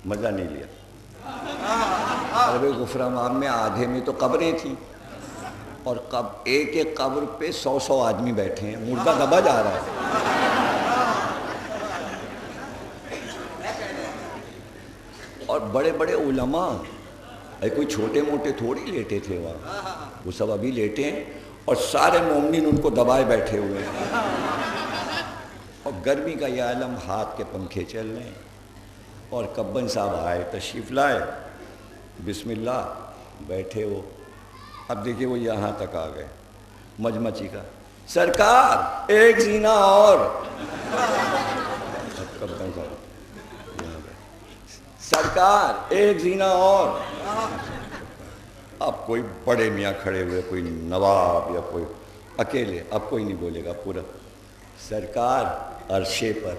مزہ نہیں لیا. ارے غفران معاف میں آدھے میں تو قبریں تھیں، اور ایک ایک قبر پہ 100 آدمی بیٹھے ہیں. مردہ دبا جا رہا ہے. اور بڑے بڑے علماء، کوئی چھوٹے موٹے تھوڑی لیٹے تھے وہاں، وہ سب ابھی لیٹے ہیں، اور سارے مومنین ان کو دبائے بیٹھے ہوئے ہیں. اور گرمی کا یہ عالم، ہاتھ کے پنکھے چل رہے ہیں. اور کبن صاحب آئے، تشریف لائے، بسم اللہ بیٹھے وہ. اب دیکھیں وہ یہاں تک آ گئے. مجمع چیخا سرکار ایک زینہ اور. اب کبن صاحب یہاں گئے، سرکار ایک زینہ اور. اب کوئی بڑے میاں کھڑے ہوئے، کوئی نواب یا کوئی اکیلے، اب کوئی نہیں بولے گا پورا. سرکار عرشے پر.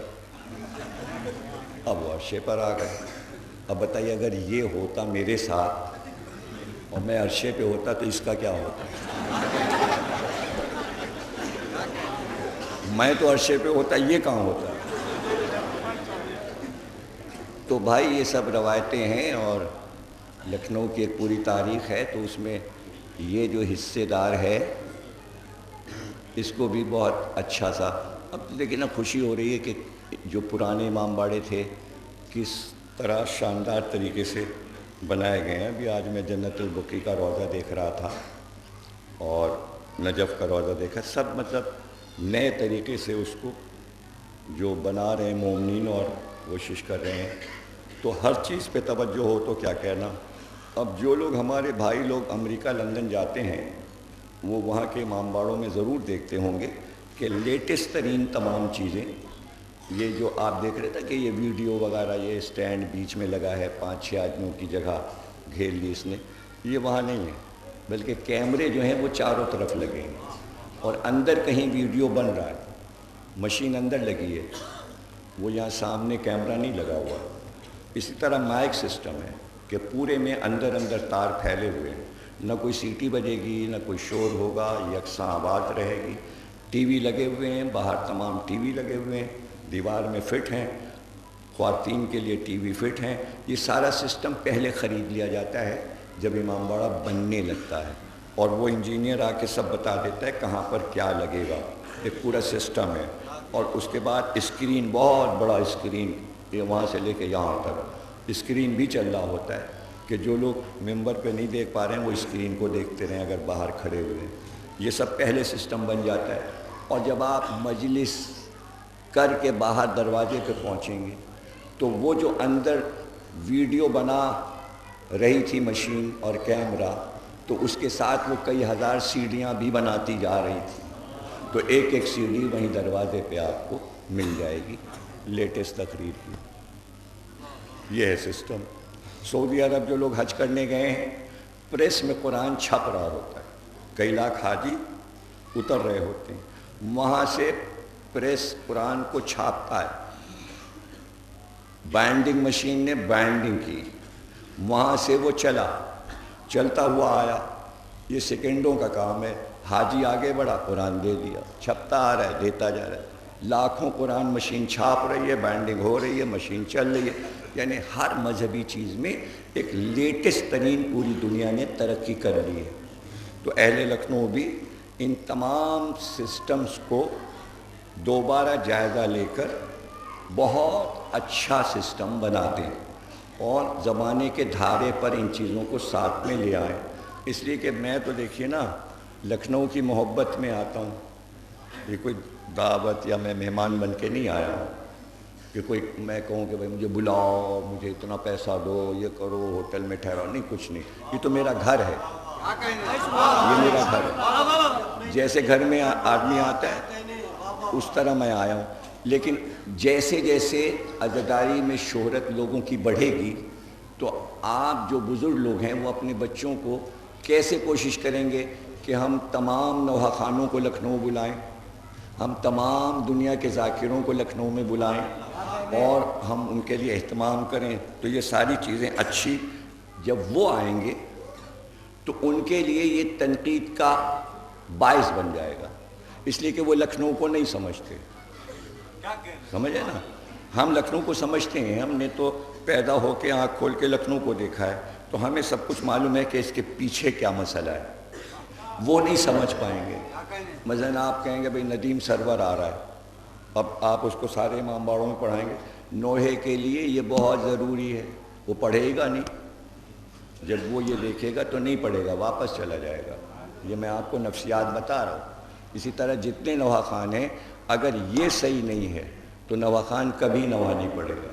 اب وہ عرشے پر آ گئے. اب بتائیے اگر یہ ہوتا میرے ساتھ اور میں عرشے پہ ہوتا تو اس کا کیا ہوتا؟ میں تو عرشے پہ ہوتا، یہ کہاں ہوتا؟ تو بھائی یہ سب روایتیں ہیں اور لکھنؤ کی ایک پوری تاریخ ہے، تو اس میں یہ جو حصے دار ہے اس کو بھی بہت اچھا سا، اب لیکن اب خوشی ہو رہی ہے کہ جو پرانے امام باڑے تھے کس طرح شاندار طریقے سے بنائے گئے ہیں۔ ابھی آج میں جنت البقیع کا روضہ دیکھ رہا تھا اور نجف کا روضہ دیکھا، سب مطلب نئے طریقے سے اس کو جو بنا رہے ہیں مومنین اور کوشش کر رہے ہیں، تو ہر چیز پہ توجہ ہو تو کیا کہنا۔ اب جو لوگ ہمارے بھائی لوگ امریکہ لندن جاتے ہیں وہ وہاں کے امام باڑوں میں ضرور دیکھتے ہوں گے کہ لیٹسٹ ترین تمام چیزیں، یہ جو آپ دیکھ رہے تھے کہ یہ ویڈیو وغیرہ، یہ اسٹینڈ بیچ میں لگا ہے، 5-6 آدمیوں کی جگہ گھیر لی اس نے، یہ وہاں نہیں ہے، بلکہ کیمرے جو ہیں وہ چاروں طرف لگے ہیں اور اندر کہیں ویڈیو بن رہا ہے، مشین اندر لگی ہے، وہ یہاں سامنے کیمرہ نہیں لگا ہوا۔ اسی طرح مائک سسٹم ہے کہ پورے میں اندر اندر تار پھیلے ہوئے ہیں، نہ کوئی سیٹی بجے گی، نہ کوئی شور ہوگا، یکساں آواز رہے گی۔ ٹی وی لگے ہوئے ہیں، باہر تمام ٹی وی لگے ہوئے ہیں، دیوار میں فٹ ہیں، خواتین کے لیے ٹی وی فٹ ہیں۔ یہ سارا سسٹم پہلے خرید لیا جاتا ہے جب امام باڑہ بننے لگتا ہے، اور وہ انجینئر آ کے سب بتا دیتا ہے کہاں پر کیا لگے گا، ایک پورا سسٹم ہے۔ اور اس کے بعد اسکرین، بہت بڑا اسکرین، یہ وہاں سے لے کے یہاں تک اسکرین بھی چل رہا ہوتا ہے کہ جو لوگ ممبر پہ نہیں دیکھ پا رہے ہیں وہ اسکرین کو دیکھتے رہیں اگر باہر کھڑے ہوئے ہیں۔ یہ سب پہلے سسٹم بن جاتا ہے، اور جب آپ مجلس کر کے باہر دروازے پہ پہنچیں گے تو وہ جو اندر ویڈیو بنا رہی تھی مشین اور کیمرہ، تو اس کے ساتھ وہ کئی ہزار سیڑھیاں بھی بناتی جا رہی تھی، تو ایک ایک سیڑھی وہیں دروازے پہ آپ کو مل جائے گی لیٹسٹ تقریر کی۔ یہ ہے سسٹم۔ سعودی عرب جو لوگ حج کرنے گئے ہیں، پریس میں قرآن چھپ رہا ہوتا ہے، کئی لاکھ حاجی اتر رہے ہوتے ہیں، وہاں سے پریس قرآن کو چھاپتا ہے، بائنڈنگ مشین نے بائنڈنگ کی، وہاں سے وہ چلتا ہوا آیا، یہ سیکنڈوں کا کام ہے، حاجی آگے بڑھا، قرآن دے دیا، چھپتا آ رہا ہے، دیتا جا رہا ہے، لاکھوں قرآن مشین چھاپ رہی ہے، بائنڈنگ ہو رہی ہے، مشین چل رہی ہے، یعنی ہر مذہبی چیز میں ایک لیٹسٹ ترین پوری دنیا نے ترقی کر لی ہے۔ تو اہل لکھنؤ بھی ان تمام سسٹمز کو دوبارہ جائزہ لے کر بہت اچھا سسٹم بناتے ہیں اور زمانے کے دھارے پر ان چیزوں کو ساتھ میں لے آئیں۔ اس لیے کہ میں تو دیکھیے نا، لکھنؤ کی محبت میں آتا ہوں، یہ کوئی دعوت یا میں مہمان بن کے نہیں آیا ہوں کہ کوئی میں کہوں کہ بھائی مجھے بلاؤ، مجھے اتنا پیسہ دو، یہ کرو، ہوٹل میں ٹھہراؤ، نہیں، کچھ نہیں، یہ تو میرا گھر ہے، یہ میرا گھر ہے۔ جیسے گھر میں آدمی آتا ہے اس طرح میں آیا ہوں، لیکن جیسے جیسے عزاداری میں شہرت لوگوں کی بڑھے گی تو آپ جو بزرگ لوگ ہیں وہ اپنے بچوں کو کیسے کوشش کریں گے کہ ہم تمام نوحہ خانوں کو لکھنؤ بلائیں، ہم تمام دنیا کے ذاکروں کو لکھنؤ میں بلائیں اور ہم ان کے لیے اہتمام کریں۔ تو یہ ساری چیزیں اچھی، جب وہ آئیں گے تو ان کے لیے یہ تنقید کا باعث بن جائے گا، اس لیے کہ وہ لکھنؤ کو نہیں سمجھتے، سمجھے نا؟ ہم لکھنؤ کو سمجھتے ہیں، ہم نے تو پیدا ہو کے آنکھ کھول کے لکھنؤ کو دیکھا ہے، تو ہمیں سب کچھ معلوم ہے کہ اس کے پیچھے کیا مسئلہ ہے، وہ نہیں سمجھ پائیں گے۔ مثلاً آپ کہیں گے بھئی ندیم سرور آ رہا ہے، اب آپ اس کو سارے امام باڑوں میں پڑھائیں گے، نوحے کے لیے یہ بہت ضروری ہے، وہ پڑھے گا نہیں، جب وہ یہ دیکھے گا تو نہیں پڑھے گا، واپس چلا جائے گا۔ یہ میں آپ کو نفسیات بتا رہا ہوں۔ اسی طرح جتنے نوحہ خان ہیں، اگر یہ صحیح نہیں ہے تو نوحہ خان کبھی نوحہ نہیں پڑھے گا۔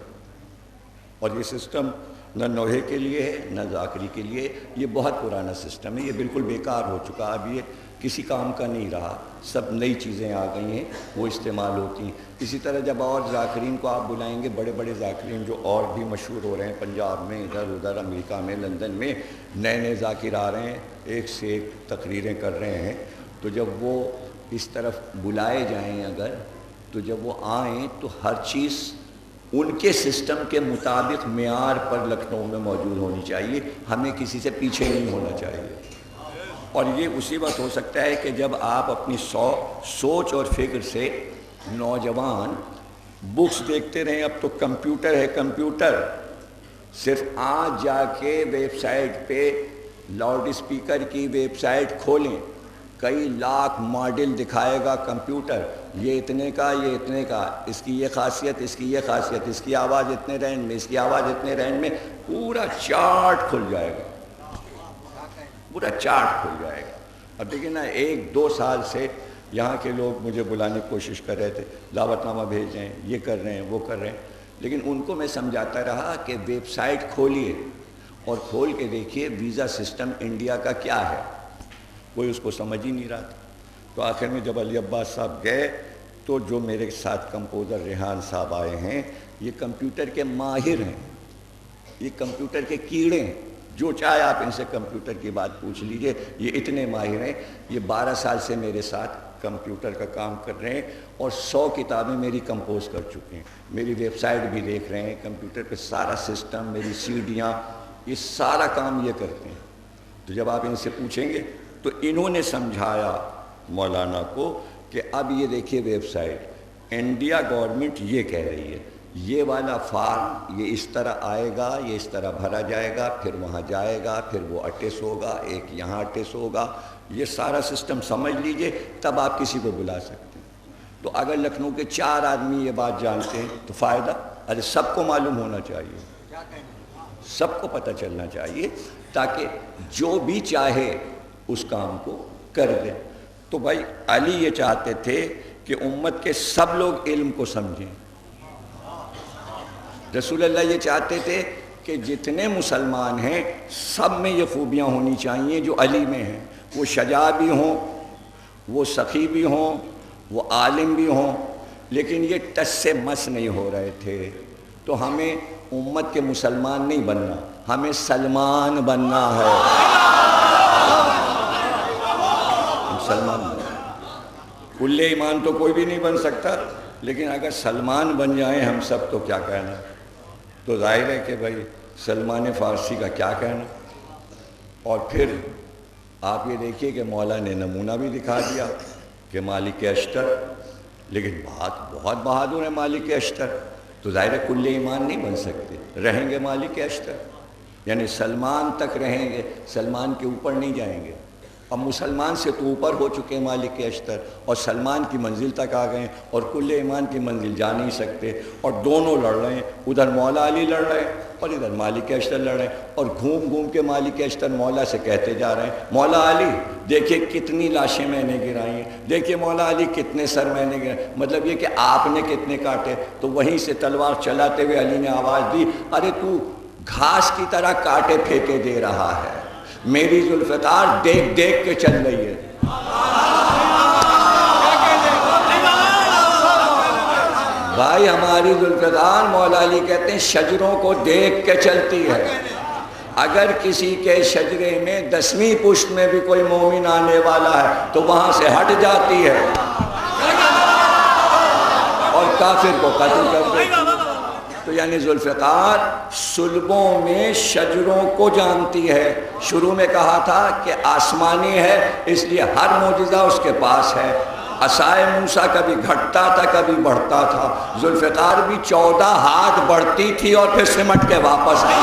اور یہ سسٹم نہ نوحے کے لیے ہے نہ ذاکری کے لیے، یہ بہت پرانا سسٹم ہے، یہ بالکل بیکار ہو چکا، اب یہ کسی کام کا نہیں رہا، سب نئی چیزیں آ گئی ہیں، وہ استعمال ہوتی ہیں۔ اسی طرح جب اور ذاکرین کو آپ بلائیں گے، بڑے بڑے ذاکرین جو اور بھی مشہور ہو رہے ہیں پنجاب میں، ادھر ادھر امریکہ میں، لندن میں، نئے نئے ذاکر آ رہے ہیں، ایک سے ایک تقریریں کر رہے ہیں، تو جب وہ اس طرف بلائے جائیں اگر، تو جب وہ آئیں تو ہر چیز ان کے سسٹم کے مطابق معیار پر لکھنؤ میں موجود ہونی چاہیے، ہمیں کسی سے پیچھے نہیں ہونا چاہیے۔ اور یہ اسی وقت ہو سکتا ہے کہ جب آپ اپنی سوچ اور فکر سے نوجوان بکس دیکھتے رہیں، اب تو کمپیوٹر ہے، کمپیوٹر صرف آج جا کے ویب سائٹ پہ لاؤڈ اسپیکر کی ویب سائٹ کھولیں، کئی لاکھ ماڈل دکھائے گا کمپیوٹر، یہ اتنے کا، یہ اتنے کا، اس کی یہ خاصیت، اس کی یہ خاصیت، اس کی آواز اتنے رینج میں، اس کی آواز اتنے رینج میں، پورا چارٹ کھل جائے گا، پورا چارٹ کھل جائے گا۔ اب دیکھیں نا، 1-2 سال سے یہاں کے لوگ مجھے بلانے کی کوشش کر رہے تھے، دعوت نامہ بھیج رہے ہیں، یہ کر رہے ہیں، وہ کر رہے ہیں، لیکن ان کو میں سمجھاتا رہا کہ ویب سائٹ کھولیے اور کھول کے دیکھیے ویزا سسٹم انڈیا کا کیا ہے، کوئی اس کو سمجھ ہی نہیں رہا تھا۔ تو آخر میں جب علی عباس صاحب گئے تو جو میرے ساتھ کمپوزر ریحان صاحب آئے ہیں، یہ کمپیوٹر کے ماہر ہیں، یہ کمپیوٹر کے کیڑے ہیں، جو چاہے آپ ان سے کمپیوٹر کی بات پوچھ لیجئے، یہ اتنے ماہر ہیں۔ یہ 12 سال سے میرے ساتھ کمپیوٹر کا کام کر رہے ہیں اور 100 کتابیں میری کمپوز کر چکے ہیں، میری ویب سائٹ بھی دیکھ رہے ہیں، کمپیوٹر پہ سارا سسٹم، میری سیڈیاں، یہ سارا کام یہ کرتے ہیں۔ تو جب آپ ان سے پوچھیں گے تو انہوں نے سمجھایا مولانا کو کہ اب یہ دیکھیے ویب سائٹ، انڈیا گورنمنٹ یہ کہہ رہی ہے، یہ والا فارم یہ اس طرح آئے گا، یہ اس طرح بھرا جائے گا، پھر وہاں جائے گا، پھر وہ اٹیس ہوگا، ایک یہاں اٹیس ہوگا، یہ سارا سسٹم سمجھ لیجئے، تب آپ کسی کو بلا سکتے ہیں۔ تو اگر لکھنؤ کے 4 آدمی یہ بات جانتے ہیں تو فائدہ، ارے سب کو معلوم ہونا چاہیے، سب کو پتہ چلنا چاہیے، تاکہ جو بھی چاہے اس کام کو کر دے۔ تو بھائی علی یہ چاہتے تھے کہ امت کے سب لوگ علم کو سمجھیں، رسول اللہ یہ چاہتے تھے کہ جتنے مسلمان ہیں سب میں یہ خوبیاں ہونی چاہیے جو علی میں ہیں، وہ شجاع بھی ہوں، وہ سخی بھی ہوں، وہ عالم بھی ہوں، لیکن یہ ٹس سے مس نہیں ہو رہے تھے۔ تو ہمیں امت کے مسلمان نہیں بننا، ہمیں سلمان بننا ہے، سلمان بننا۔ کل ایمان تو کوئی بھی نہیں بن سکتا، لیکن اگر سلمان بن جائیں ہم سب تو کیا کہنا۔ تو ظاہر ہے کہ بھائی سلمان فارسی کا کیا کہنا۔ اور پھر آپ یہ دیکھیے کہ مولا نے نمونہ بھی دکھا دیا کہ مالک اشتر، لیکن بہت بہادر ہے مالک اشتر، تو ظاہر ہے کل ایمان نہیں بن سکتے، رہیں گے مالک اشتر، یعنی سلمان تک رہیں گے، سلمان کے اوپر نہیں جائیں گے۔ اب مسلمان سے تو اوپر ہو چکے مالک اشتر، اور سلمان کی منزل تک آ گئے ہیں، اور کل ایمان کی منزل جا نہیں سکتے، اور دونوں لڑ رہے ہیں، ادھر مولا علی لڑ رہے ہیں اور ادھر مالک اشتر لڑ رہے ہیں، اور گھوم گھوم کے مالک اشتر مولا سے کہتے جا رہے ہیں، مولا علی دیکھیے کتنی لاشیں میں نے گرائی ہیں، دیکھیے مولا علی کتنے سر میں نے گرائے، مطلب یہ کہ آپ نے کتنے کاٹے۔ تو وہیں سے تلوار چلاتے ہوئے علی نے آواز دی، ارے تو گھاس کی طرح کاٹے پھینکے دے رہا ہے، میری ذوالفقار دیکھ دیکھ کے چل رہی ہے۔ بھائی ہماری ذوالفقار، مولا علی کہتے ہیں شجروں کو دیکھ کے چلتی ہے، اگر کسی کے شجرے میں 10ویں پشت میں بھی کوئی مومن آنے والا ہے تو وہاں سے ہٹ جاتی ہے اور کافر کو قتل کر دیتی ہے۔ تو یعنی ذوالفقار صلبوں میں شجروں کو جانتی ہے۔ شروع میں کہا تھا کہ آسمانی ہے، اس لیے ہر معجزہ اس کے پاس ہے۔ عصائے موسیٰ کبھی گھٹتا تھا کبھی بڑھتا تھا، ذوالفقار بھی 14 ہاتھ بڑھتی تھی اور پھر سمٹ کے واپس آئی،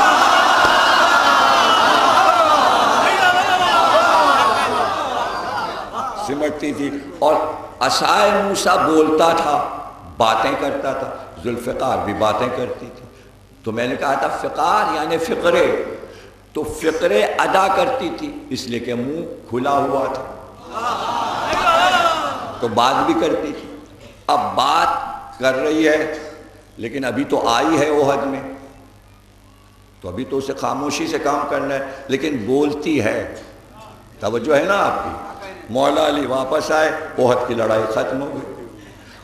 سمٹتی تھی، اور عصائے موسیٰ بولتا تھا، باتیں کرتا تھا، ذوالفقار بھی باتیں کرتی تھی۔ تو میں نے کہا تھا فقار یعنی فقرے، تو فقرے ادا کرتی تھی اس لیے کہ منہ کھلا ہوا تھا، تو بات بھی کرتی تھی۔ اب بات کر رہی ہے لیکن ابھی تو آئی ہے احد میں، تو ابھی تو اسے خاموشی سے کام کرنا ہے، لیکن بولتی ہے۔ توجہ ہے نا آپ کی؟ مولا علی واپس آئے، احد کی لڑائی ختم ہو گئی۔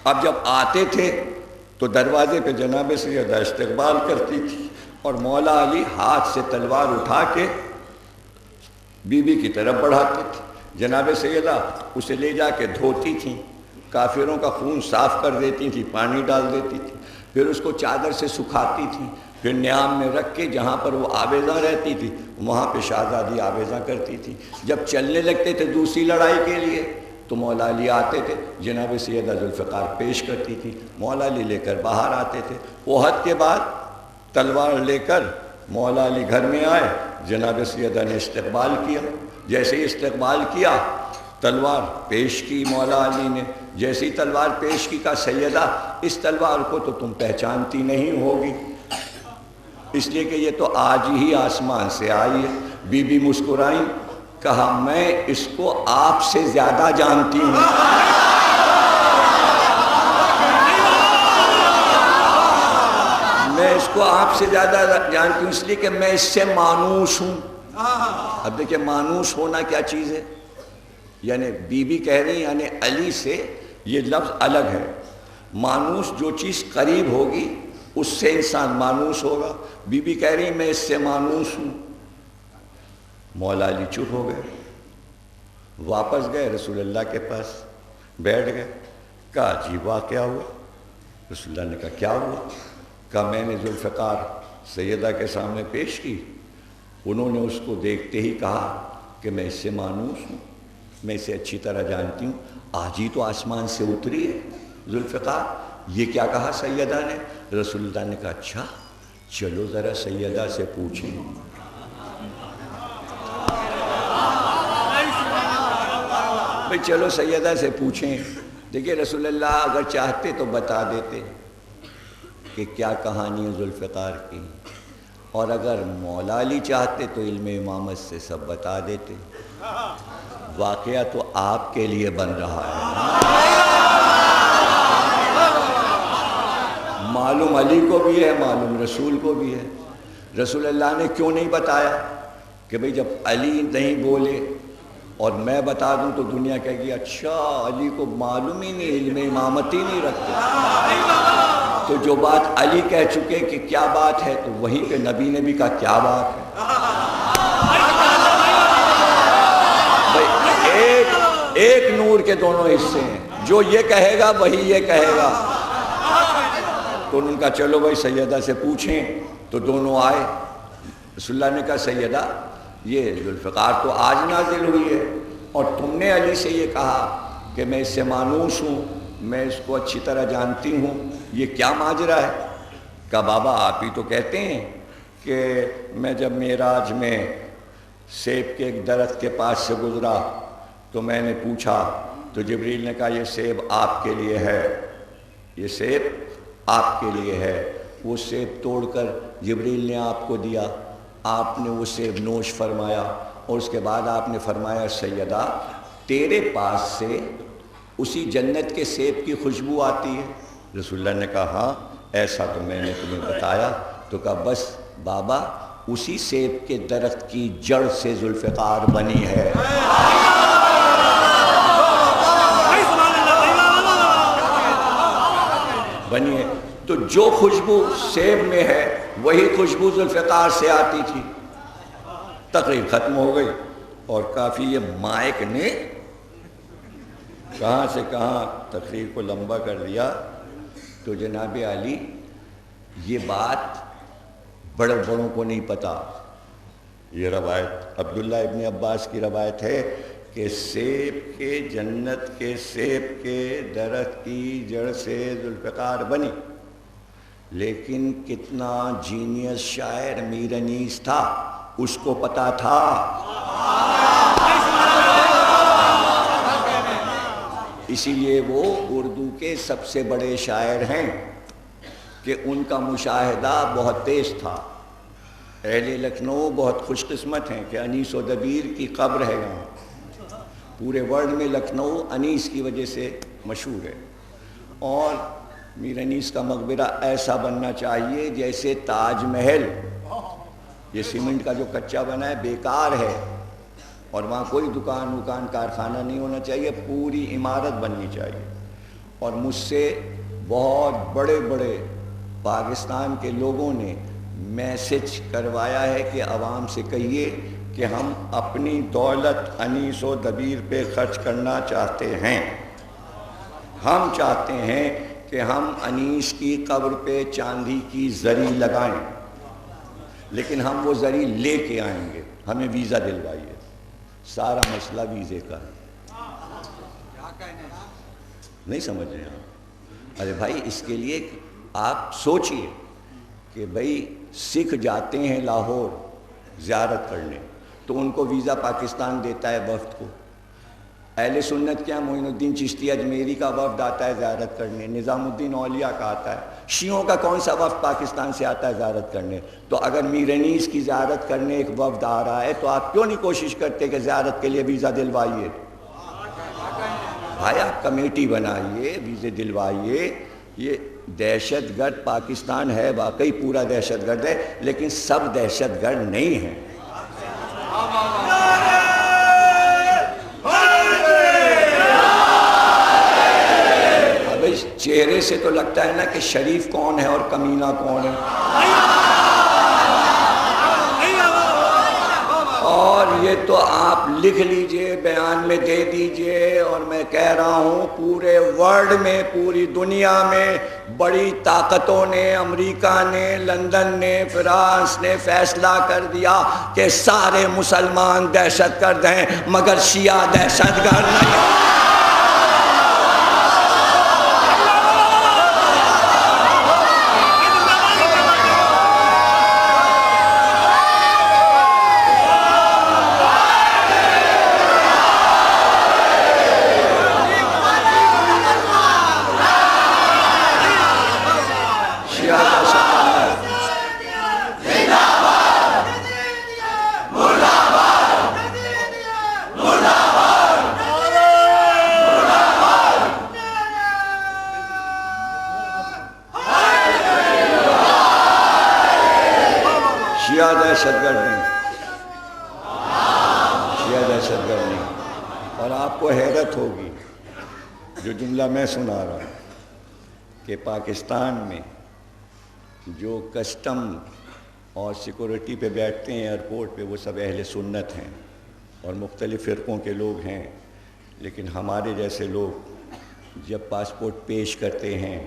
اب جب آتے تھے تو دروازے پہ جناب سیدہ استقبال کرتی تھی، اور مولا علی ہاتھ سے تلوار اٹھا کے بی بی کی طرف بڑھاتے تھے۔ جناب سیدہ اسے لے جا کے دھوتی تھیں، کافروں کا خون صاف کر دیتی تھیں، پانی ڈال دیتی تھی، پھر اس کو چادر سے سکھاتی تھیں، پھر نیام میں رکھ کے جہاں پر وہ آویزاں رہتی تھی وہاں پہ شہزادی آویزاں کرتی تھی۔ جب چلنے لگتے تھے دوسری لڑائی کے لیے تو مولا علی آتے تھے، جناب سیدہ ذوالفقار پیش کرتی تھی، مولا علی لے کر باہر آتے تھے۔ احد کے بعد تلوار لے کر مولا علی گھر میں آئے، جناب سیدہ نے استقبال کیا، جیسے ہی استقبال کیا تلوار پیش کی مولا علی نے، جیسے ہی تلوار پیش کی کہا سیدہ اس تلوار کو تو تم پہچانتی نہیں ہوگی، اس لیے کہ یہ تو آج ہی آسمان سے آئی ہے۔ بی بی مسکرائیں، کہا میں اس کو آپ سے زیادہ جانتی ہوں، میں اس کو آپ سے زیادہ جانتی ہوں، اس لیے کہ میں اس سے مانوس ہوں۔ اب دیکھیں مانوس ہونا کیا چیز ہے، یعنی بی بی کہہ رہی ہیں یعنی علی سے یہ لفظ الگ ہے۔ مانوس جو چیز قریب ہوگی اس سے انسان مانوس ہوگا، بی بی کہہ رہی ہیں میں اس سے مانوس ہوں۔ مولا علی چپ ہو گئے، واپس گئے رسول اللہ کے پاس بیٹھ گئے، کہا عجیب واقعہ ہوا۔ رسول اللہ نے کہا کیا ہوا؟ کہا میں نے ذوالفقار سیدہ کے سامنے پیش کی، انہوں نے اس کو دیکھتے ہی کہا کہ میں اس سے مانوس ہوں، میں اسے اچھی طرح جانتی ہوں، آج ہی تو آسمان سے اتری ہے ذوالفقار، یہ کیا کہا سیدہ نے؟ رسول اللہ نے کہا اچھا چلو ذرا سیدہ سے پوچھیں۔ بھئی چلو سیدہ سے پوچھیں۔ دیکھیں رسول اللہ اگر چاہتے تو بتا دیتے کہ کیا کہانی ہے ذوالفقار کی، اور اگر مولا علی چاہتے تو علم امامت سے سب بتا دیتے۔ واقعہ تو آپ کے لیے بن رہا ہے، معلوم علی کو بھی ہے، معلوم رسول کو بھی ہے۔ رسول اللہ نے کیوں نہیں بتایا کہ بھئی جب علی نہیں بولے اور میں بتا دوں تو دنیا کہے گی اچھا علی کو معلوم ہی نہیں، علم امامت ہی نہیں رکھتے۔ تو جو بات علی کہہ چکے کہ کیا بات ہے، تو وہیں پہ نبی نے بھی کہا کیا بات ہے۔ ایک نور کے دونوں حصے ہیں، جو یہ کہے گا وہی یہ کہے گا۔ تو انہوں نے کہا چلو بھائی سیدہ سے پوچھیں، تو دونوں آئے۔ رسول اللہ نے کہا سیدہ یہ ذوالفقار تو آج نازل ہوئی ہے، اور تم نے علی سے یہ کہا کہ میں اس سے مانوس ہوں، میں اس کو اچھی طرح جانتی ہوں، یہ کیا ماجرا ہے؟ کہا بابا آپ ہی تو کہتے ہیں کہ میں جب معراج میں سیب کے ایک درخت کے پاس سے گزرا تو میں نے پوچھا تو جبریل نے کہا یہ سیب آپ کے لیے ہے، یہ سیب آپ کے لیے ہے۔ وہ سیب توڑ کر جبریل نے آپ کو دیا، آپ نے وہ سیب نوش فرمایا، اور اس کے بعد آپ نے فرمایا سیدہ تیرے پاس سے اسی جنت کے سیب کی خوشبو آتی ہے۔ رسول اللہ نے کہا ہاں ایسا تو میں نے تمہیں بتایا۔ تو کہا بس بابا اسی سیب کے درخت کی جڑ سے ذوالفقار بنی ہے۔ بنی ہے، تو جو خوشبو سیب میں ہے وہی خوشبو ذوالفقار سے آتی تھی۔ تقریر ختم ہو گئی، اور کافی یہ مائک نے کہاں سے کہاں تقریر کو لمبا کر دیا۔ تو جناب علی یہ بات بڑے بڑوں کو نہیں پتا، یہ روایت عبداللہ ابن عباس کی روایت ہے کہ سیب کے جنت کے سیب کے درخت کی جڑ سے ذوالفقار بنی، لیکن کتنا جینیس شاعر میر انیس تھا، اس کو پتا تھا۔ اسی لیے وہ اردو کے سب سے بڑے شاعر ہیں کہ ان کا مشاہدہ بہت تیز تھا۔ اہل لکھنؤ بہت خوش قسمت ہیں کہ انیس و دبیر کی قبر ہے یہاں، پورے ورلڈ میں لکھنؤ انیس کی وجہ سے مشہور ہے، اور میر انیس کا مقبرہ ایسا بننا چاہیے جیسے تاج محل۔ یہ سیمنٹ کا جو کچا بنا ہے بیکار ہے، اور وہاں کوئی دکان کارخانہ نہیں ہونا چاہیے، پوری عمارت بننی چاہیے۔ اور مجھ سے بہت بڑے بڑے پاکستان کے لوگوں نے میسج کروایا ہے کہ عوام سے کہیے کہ ہم اپنی دولت انیس و دبیر پہ خرچ کرنا چاہتے ہیں، ہم چاہتے ہیں کہ ہم انیس کی قبر پہ چاندی کی زری لگائیں، لیکن ہم وہ زری لے کے آئیں گے، ہمیں ویزا دلوائیے۔ سارا مسئلہ ویزے کا ہے، نہیں سمجھ رہے آپ؟ ارے بھائی اس کے لیے آپ سوچئے کہ بھئی سکھ جاتے ہیں لاہور زیارت کرنے تو ان کو ویزا پاکستان دیتا ہے وفد کو. اہل سنت کیا معین الدین چشتی اجمیری کا وفد آتا ہے زیارت کرنے, نظام الدین اولیاء کا آتا ہے. شیعوں کا کون سا وفد پاکستان سے آتا ہے زیارت کرنے؟ تو اگر میر انیس کی زیارت کرنے ایک وفد آ رہا ہے تو آپ کیوں نہیں کوشش کرتے کہ زیارت کے لیے ویزا دلوائیے؟ بھائی آپ کمیٹی بنائیے, ویزے دلوائیے. یہ دہشت گرد پاکستان ہے, واقعی پورا دہشت گرد ہے, لیکن سب دہشت گرد نہیں ہیں. چہرے سے تو لگتا ہے نا کہ شریف کون ہے اور کمینہ کون ہے. اور یہ تو آپ لکھ لیجئے, بیان میں دے دیجئے. اور میں کہہ رہا ہوں پورے ورلڈ میں, پوری دنیا میں بڑی طاقتوں نے, امریکہ نے, لندن نے, فرانس نے فیصلہ کر دیا کہ سارے مسلمان دہشت گرد ہیں مگر شیعہ دہشت گرد نہیں. دہشت گرد نہیں, شیعہ دہشت گرد نہیں. اور آپ کو حیرت ہوگی جو جملہ میں سنا رہا ہوں کہ پاکستان میں جو کسٹم اور سیکورٹی پہ بیٹھتے ہیں ایئرپورٹ پہ وہ سب اہل سنت ہیں اور مختلف فرقوں کے لوگ ہیں. لیکن ہمارے جیسے لوگ جب پاسپورٹ پیش کرتے ہیں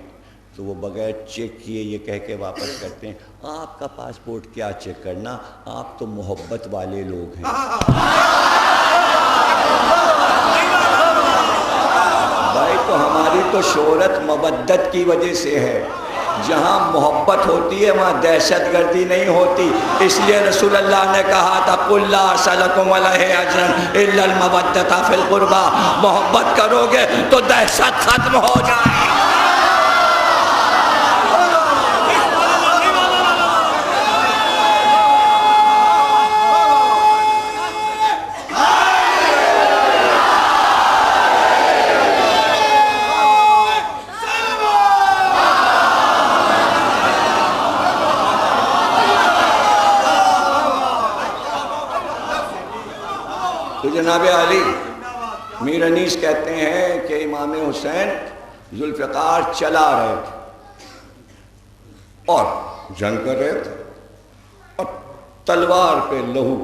تو وہ بغیر چیک کیے یہ کہہ کے واپس کرتے ہیں آپ کا پاسپورٹ کیا چیک کرنا, آپ تو محبت والے لوگ ہیں. بھائی تو ہماری تو شہرت مودت کی وجہ سے ہے. جہاں محبت ہوتی ہے وہاں دہشت گردی نہیں ہوتی. اس لیے رسول اللہ نے کہا تھا قُلْ لَا أَسْأَلُكُمْ عَلَيْهِ أَجْرًا إِلَّا الْمَوَدَّةَ فِي الْقُرْبَى. محبت کرو گے تو دہشت ختم ہو جائے. جناب علی میر انیس کہتے ہیں کہ امام حسین ذوالفقار چلا رہے تھے اور جنگ کر رہے تھے اور تلوار پہ لہو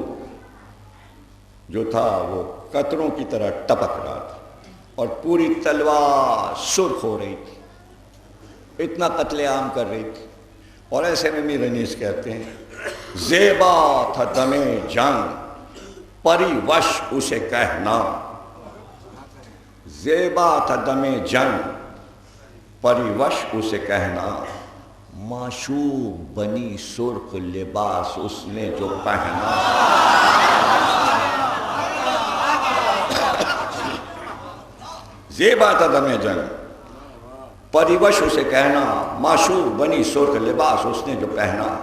جو تھا وہ قطروں کی طرح ٹپک رہا تھا اور پوری تلوار سرخ ہو رہی تھی, اتنا قتل عام کر رہی تھی. اور ایسے میں میر انیس کہتے ہیں زیبا تھا دم جنگ پری وش اسے کہنا. زیبا تھا دم جنگ پری وش اسے کہنا. معشوق بنی سرخ لباس اس نے جو پہنا. زیبا تھا دم جنگ پری وش اسے کہنا. معشوق بنی سرخ لباس اس نے جو پہنا.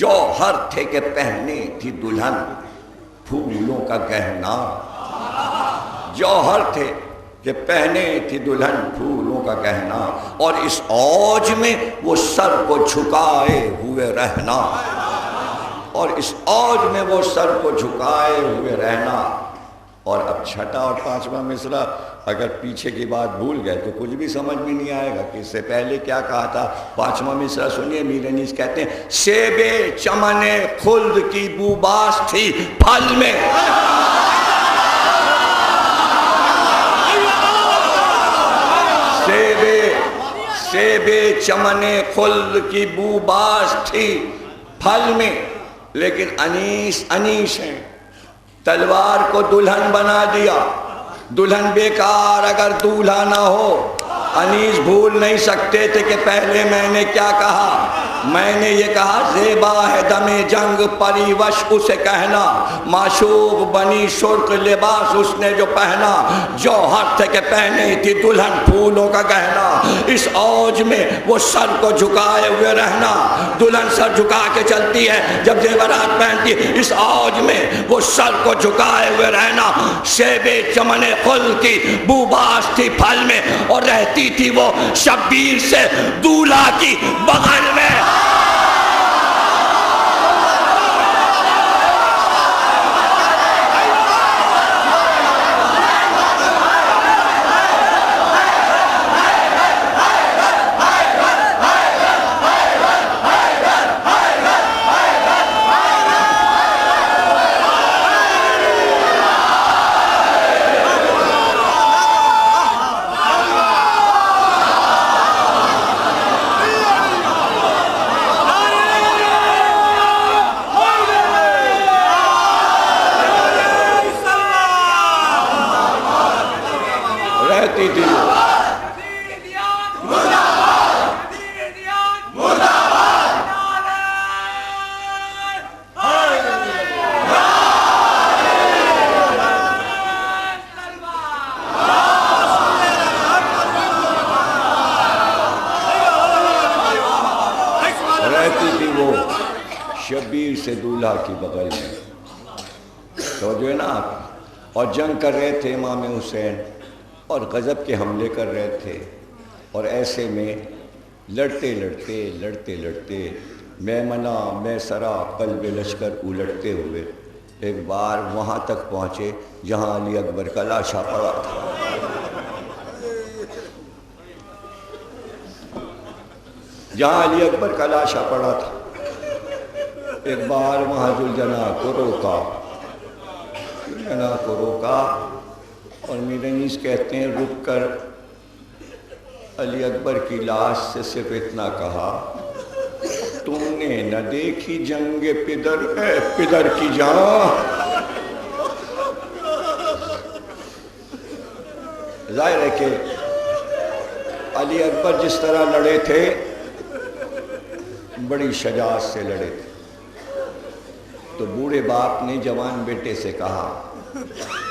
جوہر تھے کہ پہنے تھی دلہن پھولوں کا گہنا. جوہر تھے کہ پہنے تھی دلہن پھولوں کا گہنا. اور اس اوج میں وہ سر کو جھکائے ہوئے رہنا. اور اس اوج میں وہ سر کو جھکائے ہوئے رہنا. اور اب چھٹا اور پانچواں مصرع اگر پیچھے کی بات بھول گئے تو کچھ بھی سمجھ میں نہیں آئے گا کہ اس سے پہلے کیا کہا تھا. پانچواں مصرع سنیے, میر انیس کہتے ہیں سیب چمن خلد کی بوباس تھی پھل میں. سیب چمن خلد کی بوباس تھی پھل میں. لیکن انیس انیس ہیں, تلوار کو دلہن بنا دیا. دلہن بیکار اگر دولہا نہ ہو. انیس بھول نہیں سکتے تھے کہ پہلے میں نے کیا کہا. میں نے یہ کہا زیبا ہے دم جنگ پری وش اسے کہنا, معشوق بنی سرخ لباس اس نے جو پہنا, جوہر تھے کہ پہنی تھی دلہن پھولوں کا گہنا. اس اوج میں وہ سر کو جھکائے ہوئے رہنا, دلہن سر جھکا کے چلتی ہے جب زیورات پہنتی, اس اوج میں وہ سر کو جھکائے ہوئے رہنا. سیب چمن خل کی بوباس تھی پھل میں, اور رہتی تھی وہ شبیر سے دولہا کی بغل میں. شبیر سے دولہا کی بغل میں. تو جو ہے نا, اور جنگ کر رہے تھے امام حسین, اور غضب کے حملے کر رہے تھے, اور ایسے میں لڑتے لڑتے لڑتے لڑتے میمنہ میسرہ قلب لشکر الٹتے ہوئے ایک بار وہاں تک پہنچے جہاں علی اکبر کا لاشا پڑا تھا. جہاں علی اکبر کا لاشا پڑا تھا, ایک بار وہاں ذوالجناح کو روکا, ذوالجناح کو روکا, اور میر انیس کہتے ہیں رک کر علی اکبر کی لاش سے صرف اتنا کہا, تم نے نہ دیکھی جنگ پدر, پدر کی جان. ظاہر ہے کہ علی اکبر جس طرح لڑے تھے بڑی شجاعت سے لڑے تھے. تو بوڑھے باپ نے جوان بیٹے سے کہا,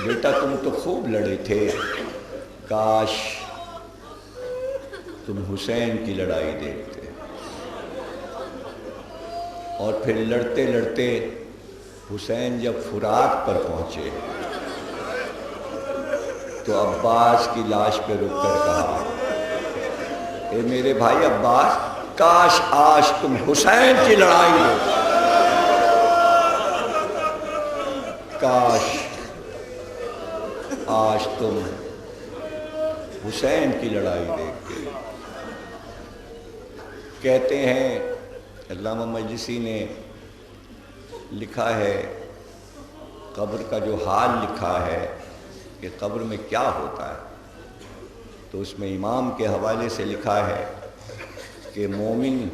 بیٹا تم تو خوب لڑے تھے, کاش تم حسین کی لڑائی دیکھتے. اور پھر لڑتے لڑتے حسین جب فرات پر پہنچے تو عباس کی لاش پہ رک کر کہا, اے میرے بھائی عباس, کاش آج تم حسین کی لڑائی دیکھتے, کاش آج تم حسین کی لڑائی دیکھتے. کہتے ہیں علامہ مجلسی نے لکھا ہے, قبر کا جو حال لکھا ہے کہ قبر میں کیا ہوتا ہے, تو اس میں امام کے حوالے سے لکھا ہے کہ مومن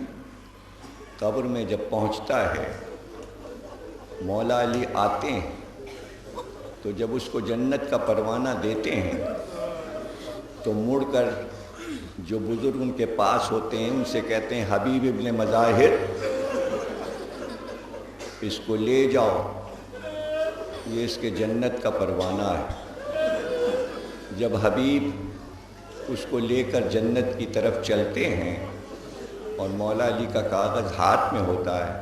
قبر میں جب پہنچتا ہے, مولا علی آتے ہیں تو جب اس کو جنت کا پروانہ دیتے ہیں تو مڑ کر جو بزرگ ان کے پاس ہوتے ہیں ان سے کہتے ہیں حبیب ابن مظاہر اس کو لے جاؤ, یہ اس کے جنت کا پروانہ ہے. جب حبیب اس کو لے کر جنت کی طرف چلتے ہیں اور مولا علی کا کاغذ ہاتھ میں ہوتا ہے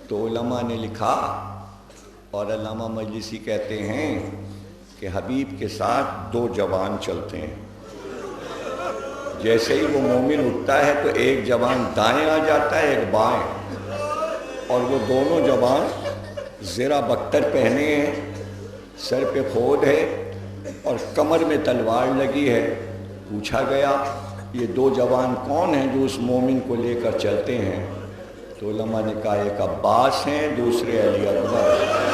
تو علماء نے لکھا, اور علامہ مجلسی کہتے ہیں کہ حبیب کے ساتھ دو جوان چلتے ہیں. جیسے ہی وہ مومن اٹھتا ہے تو ایک جوان دائیں آ جاتا ہے, ایک بائیں, اور وہ دونوں جوان زرہ بختر پہنے ہیں, سر پہ خود ہے اور کمر میں تلوار لگی ہے. پوچھا گیا یہ دو جوان کون ہیں جو اس مومن کو لے کر چلتے ہیں؟ تو علماء نے کہا ایک عباس ہیں, دوسرے علی اکبر.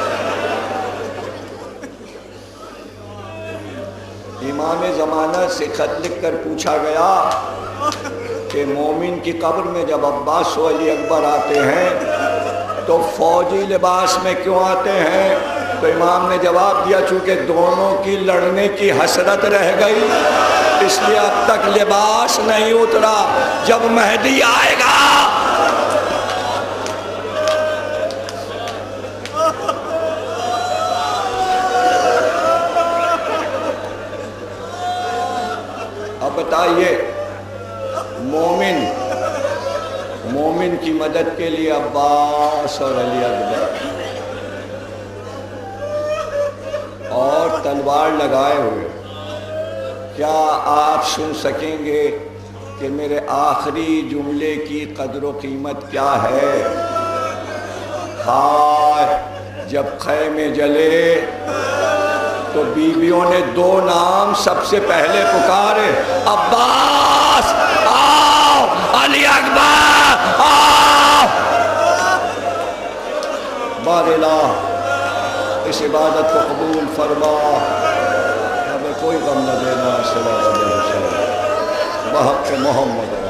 امام زمانہ سے خط لکھ کر پوچھا گیا کہ مومن کی قبر میں جب عباس و علی اکبر آتے ہیں تو فوجی لباس میں کیوں آتے ہیں؟ تو امام نے جواب دیا چونکہ دونوں کی لڑنے کی حسرت رہ گئی اس لیے اب تک لباس نہیں اترا، جب مہدی آئے گا اب بتائیے مومن کی مدد کے لیے عباس اور علی اکبر اور تلوار لگائے ہوئے، کیا آپ سن سکیں گے کہ میرے آخری جملے کی قدر و قیمت کیا ہے؟ ہائے جب خیمے جلے تو بیویوں نے دو نام سب سے پہلے پکارے، عباس آؤ، علی اکبر آؤ۔ بار الہ اس عبادت کو قبول فرما، ہمیں کوئی غم نہ دینا، صلی اللہ علیہ وسلم بحق محمد۔